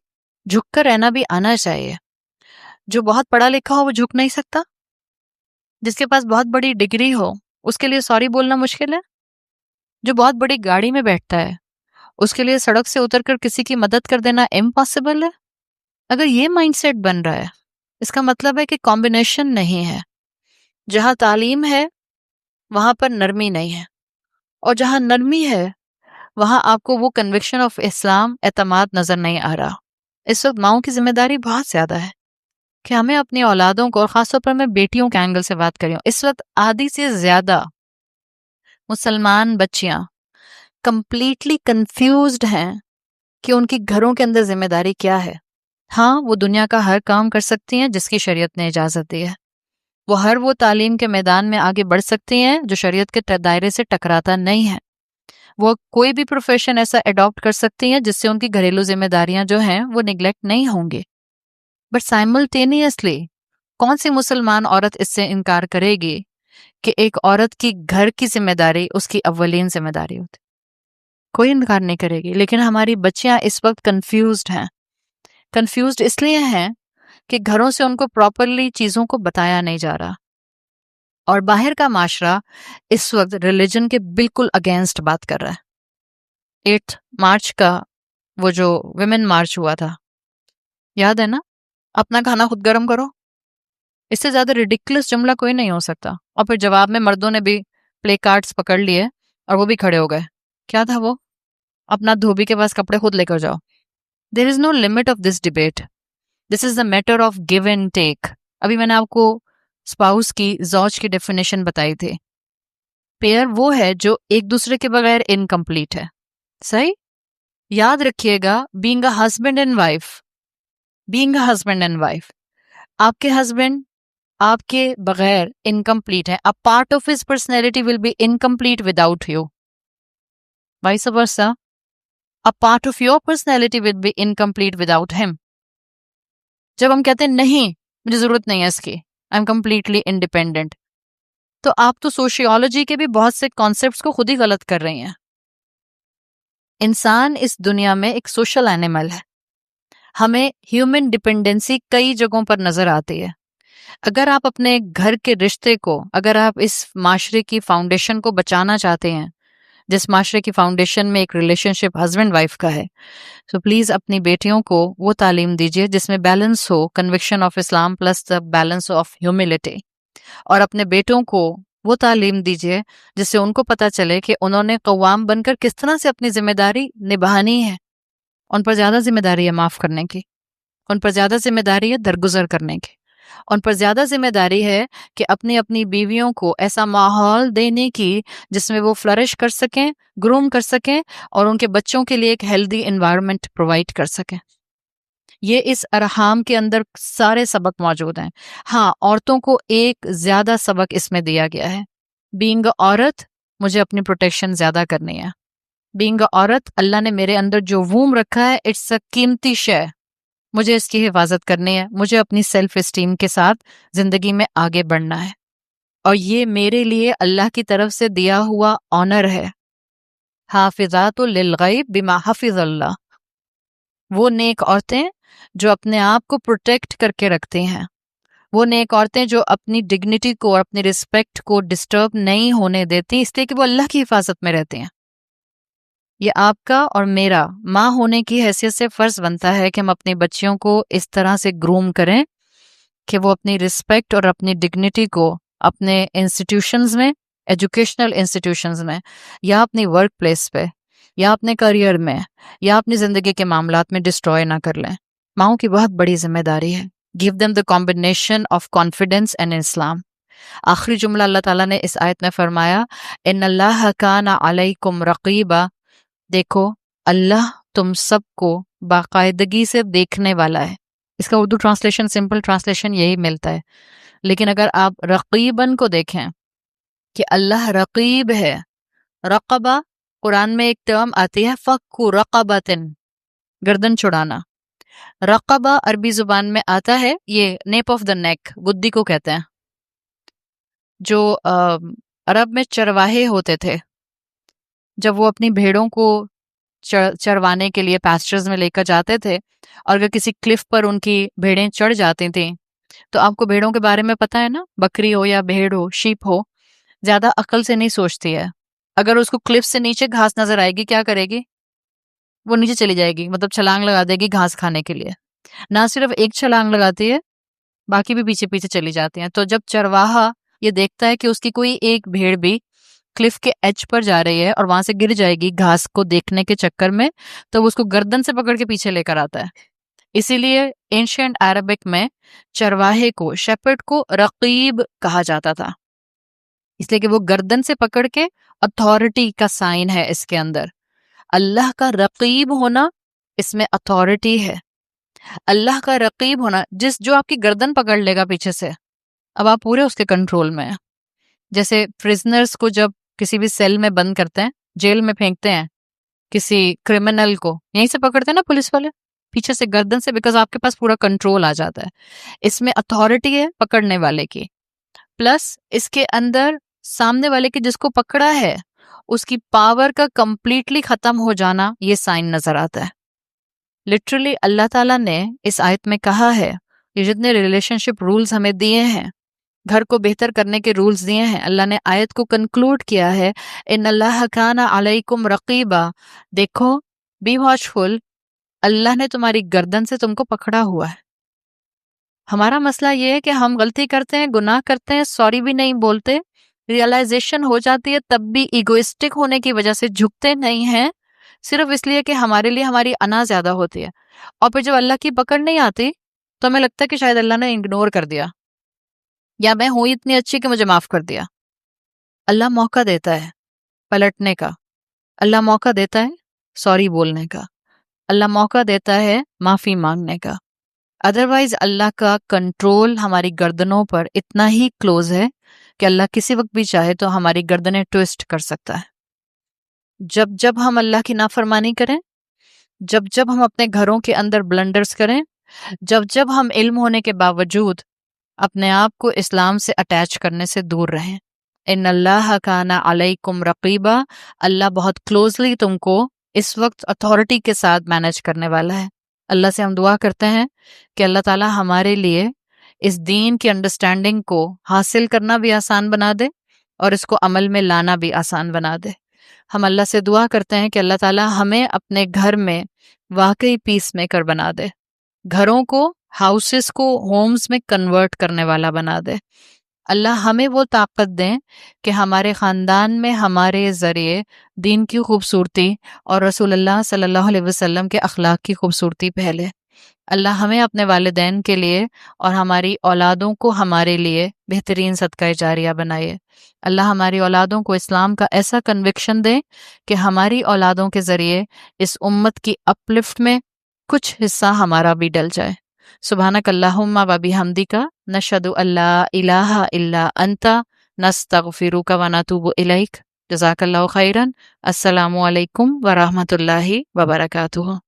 جھک کر رہنا بھی آنا چاہیے. جو بہت پڑھا لکھا ہو وہ جھک نہیں سکتا, جس کے پاس بہت بڑی ڈگری ہو اس کے لیے سوری بولنا مشکل ہے, جو بہت بڑی گاڑی میں بیٹھتا ہے اس کے لیے سڑک سے اتر کر کسی کی مدد کر دینا امپاسبل ہے. اگر یہ مائنڈ سیٹ بن رہا ہے اس کا مطلب ہے کہ کمبینیشن نہیں ہے. جہاں تعلیم ہے وہاں پر نرمی نہیں ہے, اور جہاں نرمی ہے وہاں آپ کو وہ کنوکشن آف اسلام, اعتماد نظر نہیں آ رہا. اس وقت ماؤں کی ذمہ داری بہت زیادہ ہے کہ ہمیں اپنی اولادوں کو, اور خاص طور پر میں بیٹیوں کے اینگل سے بات کر رہی ہوں, اس وقت آدھی سے زیادہ مسلمان بچیاں کمپلیٹلی کنفیوزڈ ہیں کہ ان کی گھروں کے اندر ذمہ داری کیا ہے. ہاں وہ دنیا کا ہر کام کر سکتی ہیں جس کی شریعت نے اجازت دی ہے, وہ تعلیم کے میدان میں آگے بڑھ سکتی ہیں جو شریعت کے دائرے سے ٹکراتا نہیں ہے, وہ کوئی بھی پروفیشن ایسا اڈاپٹ کر سکتی ہیں جس سے ان کی گھریلو ذمہ داریاں جو ہیں وہ نگلیکٹ نہیں ہوں گی. بٹ سائملٹینیسلی کون سی مسلمان عورت اس سے انکار کرے گی کہ ایک عورت کی گھر کی ذمہ داری اس کی اولین ذمہ داری ہوتی؟ کوئی انکار نہیں کرے گی. لیکن ہماری بچیاں اس وقت کنفیوزڈ ہیں. کنفیوزڈ اس لیے ہیں کہ گھروں سے ان کو پراپرلی چیزوں کو بتایا نہیں جا رہا, اور باہر کا معاشرہ اس وقت ریلیجن کے بالکل اگینسٹ بات کر رہا ہے. 8 مارچ کا وہ جو ویمن مارچ ہوا تھا, یاد ہے نا, اپنا کھانا خود گرم کرو, اس سے زیادہ ریڈیکولس جملہ کوئی نہیں ہو سکتا. اور پھر جواب میں مردوں نے بھی پلے کارڈز پکڑ لیے اور وہ بھی کھڑے ہو گئے. کیا تھا وہ؟ اپنا دھوبی کے پاس کپڑے خود لے کر جاؤ. There is no limit of this debate, this is the matter of give and take. ابھی میں نے آپ کو اسپاؤس کی, زوج کی ڈیفینیشن بتائی تھی. پیئر وہ ہے جو ایک دوسرے کے بغیر انکمپلیٹ ہے. صحیح یاد رکھیے گا, being a husband and wife, آپ کے ہسبینڈ آپ کے بغیر انکمپلیٹ ہے. A part of his personality will be incomplete without you. Vice versa, a part of your personality will be incomplete without him. جب ہم کہتے ہیں نہیں مجھے ضرورت نہیں ہے اس کی, I am completely independent, تو آپ تو سوشیولوجی کے بھی بہت سے کانسیپٹس کو خود ہی غلط کر رہی ہیں. انسان اس دنیا میں ایک سوشل اینیمل ہے. ہمیں ہیومن ڈپینڈنسی کئی جگہوں پر نظر آتی ہے. اگر آپ اپنے گھر کے رشتے کو, اگر آپ اس معاشرے کی فاؤنڈیشن کو بچانا چاہتے ہیں, جس معاشرے کی فاؤنڈیشن میں ایک ریلیشن شپ ہسبینڈ وائف کا ہے, تو پلیز اپنی بیٹیوں کو وہ تعلیم دیجیے جس میں balance who, conviction of Islam plus the balance of humility. اور اپنے بیٹوں کو وہ تعلیم دیجیے جس سے ان کو پتہ چلے کہ انہوں نے قوام بن کر کس طرح سے اپنی ذمہ داری نبھانی ہے. ان پر زیادہ ذمہ داری ہے معاف کرنے کی, ان پر زیادہ ذمہ داری ہے درگزر کرنے کی. ان پر زیادہ ذمہ داری ہے کہ اپنی بیویوں کو ایسا ماحول دینے کی جس میں وہ فلرش کر سکیں، گروم کر سکیں، اور ان کے بچوں کے لیے ایک ہیلدی انوائرمنٹ پرووائڈ کر سکیں۔ یہ اس ارحام کے اندر سارے سبق موجود ہیں۔ ہاں، عورتوں کو ایک زیادہ سبق اس میں دیا گیا ہے۔ بینگ عورت، مجھے اپنی پروٹیکشن زیادہ کرنی ہے۔ بینگ عورت، اللہ نے میرے اندر جو ووم رکھا ہے، اٹس اے قیمتی شے، مجھے اس کی حفاظت کرنی ہے، مجھے اپنی سیلف اسٹیم کے ساتھ زندگی میں آگے بڑھنا ہے، اور یہ میرے لیے اللہ کی طرف سے دیا ہوا آنر ہے۔ حافظات للغیب بما حفظ اللہ، وہ نیک عورتیں جو اپنے آپ کو پروٹیکٹ کر کے رکھتی ہیں، وہ نیک عورتیں جو اپنی ڈگنیٹی کو اور اپنی رسپیکٹ کو ڈسٹرب نہیں ہونے دیتی، اس لیے کہ وہ اللہ کی حفاظت میں رہتی ہیں۔ یہ آپ کا اور میرا ماں ہونے کی حیثیت سے فرض بنتا ہے کہ ہم اپنی بچیوں کو اس طرح سے گروم کریں کہ وہ اپنی رسپیکٹ اور اپنی ڈگنیٹی کو اپنے انسٹیٹیوشنز میں، ایجوکیشنل انسٹیٹیوشنز میں، یا اپنی ورک پلیس پہ، یا اپنے کریئر میں، یا اپنی زندگی کے معاملات میں ڈسٹروائے نہ کر لیں۔ ماؤں کی بہت بڑی ذمہ داری ہے۔ Give them the combination of confidence and Islam. آخری جملہ اللہ تعالیٰ نے اس آیت میں فرمایا، ان اللہ کان علیکم رقیبا، دیکھو اللہ تم سب کو باقاعدگی سے دیکھنے والا ہے۔ اس کا اردو ٹرانسلیشن، سمپل ٹرانسلیشن یہی ملتا ہے، لیکن اگر آپ رقیباً کو دیکھیں کہ اللہ رقیب ہے، رقبہ قرآن میں ایک ٹرم آتی ہے، فَكُّ رَقَبَةٍ، گردن چھڑانا۔ رقبہ عربی زبان میں آتا ہے، یہ نیپ آف دا نیک، گدی کو کہتے ہیں۔ جو عرب میں چرواہے ہوتے تھے، جب وہ اپنی بھیڑوں کو چروانے کے لیے پیسچرز میں لے کر جاتے تھے، اور اگر کسی کلف پر ان کی بھیڑیں چڑھ جاتی تھیں، تو آپ کو بھیڑوں کے بارے میں پتہ ہے نا، بکری ہو یا بھیڑ ہو، شیپ ہو، زیادہ عقل سے نہیں سوچتی ہے۔ اگر اس کو کلف سے نیچے گھاس نظر آئے گی، کیا کرے گی؟ وہ نیچے چلی جائے گی، مطلب چھلانگ لگا دے گی گھاس کھانے کے لیے۔ نہ صرف ایک چھلانگ لگاتی ہے، باقی بھی پیچھے پیچھے چلی جاتی ہیں۔ تو جب چرواہا یہ دیکھتا ہے کہ اس کی کوئی ایک بھیڑ بھی کلف کے ایج پر جا رہی ہے اور وہاں سے گر جائے گی گھاس کو دیکھنے کے چکر میں، تو وہ اس کو گردن سے پکڑ کے پیچھے لے کر آتا ہے۔ اسی لیے اینشینٹ عربک میں چرواہے کو، شیپرڈ کو رقیب کہا جاتا تھا، اس لیے کہ وہ گردن سے پکڑ کے اتھارٹی کا سائن ہے اس کے اندر۔ اللہ کا رقیب ہونا، اس میں اتھارٹی ہے۔ اللہ کا رقیب ہونا، جو آپ کی گردن پکڑ لے گا پیچھے سے، اب آپ پورے اس کے کنٹرول میں ہیں۔ جیسے پرزنرز کو جب کسی بھی سیل میں بند کرتے ہیں، جیل میں پھینکتے ہیں کسی کرمنل کو، یہیں سے پکڑتے ہیں نا پولیس والے، پیچھے سے گردن سے، بیکاز آپ کے پاس پورا کنٹرول آ جاتا ہے۔ اس میں اتھارٹی ہے پکڑنے والے کی، پلس اس کے اندر سامنے والے کی جس کو پکڑا ہے اس کی پاور کا کمپلیٹلی ختم ہو جانا، یہ سائن نظر آتا ہے۔ لٹرلی اللہ تعالیٰ نے اس آیت میں کہا ہے، یہ جتنے ریلیشن شپ رولز ہمیں دیے ہیں، گھر کو بہتر کرنے کے رولز دیے ہیں، اللہ نے آیت کو کنکلوڈ کیا ہے، ان اللہ کان علیکم رقیبا، دیکھو بی واچفل، اللہ نے تمہاری گردن سے تم کو پکڑا ہوا ہے۔ ہمارا مسئلہ یہ ہے کہ ہم غلطی کرتے ہیں، گناہ کرتے ہیں، سوری بھی نہیں بولتے، ریئلائزیشن ہو جاتی ہے تب بھی ایگوئسٹک ہونے کی وجہ سے جھکتے نہیں ہیں، صرف اس لیے کہ ہمارے لیے ہماری انا زیادہ ہوتی ہے، اور پھر جب اللہ کی پکڑ نہیں آتی تو ہمیں لگتا ہے کہ شاید اللہ نے اگنور کر دیا، یا میں ہوں اتنی اچھی کہ مجھے معاف کر دیا۔ اللہ موقع دیتا ہے پلٹنے کا، اللہ موقع دیتا ہے سوری بولنے کا، اللہ موقع دیتا ہے معافی مانگنے کا۔ ادروائز اللہ کا کنٹرول ہماری گردنوں پر اتنا ہی کلوز ہے کہ اللہ کسی وقت بھی چاہے تو ہماری گردنیں ٹویسٹ کر سکتا ہے۔ جب ہم اللہ کی نافرمانی کریں، جب ہم اپنے گھروں کے اندر بلنڈرز کریں، جب ہم علم ہونے کے باوجود اپنے آپ کو اسلام سے اٹیچ کرنے سے دور رہیں۔ ان اللہ کان علیکم رقیبا، اللہ بہت کلوزلی تم کو اس وقت اتھارٹی کے ساتھ مینج کرنے والا ہے۔ اللہ سے ہم دعا کرتے ہیں کہ اللہ تعالیٰ ہمارے لیے اس دین کی انڈرسٹینڈنگ کو حاصل کرنا بھی آسان بنا دے اور اس کو عمل میں لانا بھی آسان بنا دے۔ ہم اللہ سے دعا کرتے ہیں کہ اللہ تعالیٰ ہمیں اپنے گھر میں واقعی پیس میکر بنا دے، گھروں کو، ہاؤسز کو ہومز میں کنورٹ کرنے والا بنا دے۔ اللہ ہمیں وہ طاقت دیں کہ ہمارے خاندان میں ہمارے ذریعے دین کی خوبصورتی اور رسول اللہ صلی اللہ علیہ وسلم کے اخلاق کی خوبصورتی پھیلے۔ اللہ ہمیں اپنے والدین کے لیے اور ہماری اولادوں کو ہمارے لیے بہترین صدقہ جاریہ بنائے۔ اللہ ہماری اولادوں کو اسلام کا ایسا کنوکشن دے کہ ہماری اولادوں کے ذریعے اس امت کی اپلفٹ میں کچھ حصہ ہمارا بھی ڈل جائے۔ سبحانک اللہم و بحمدک نشہد ان لا الہ الا انت نستغفرک و نتوب الیک۔ جزاک اللہ خیرا۔ السلام علیکم ورحمۃ اللہ وبرکاتہ۔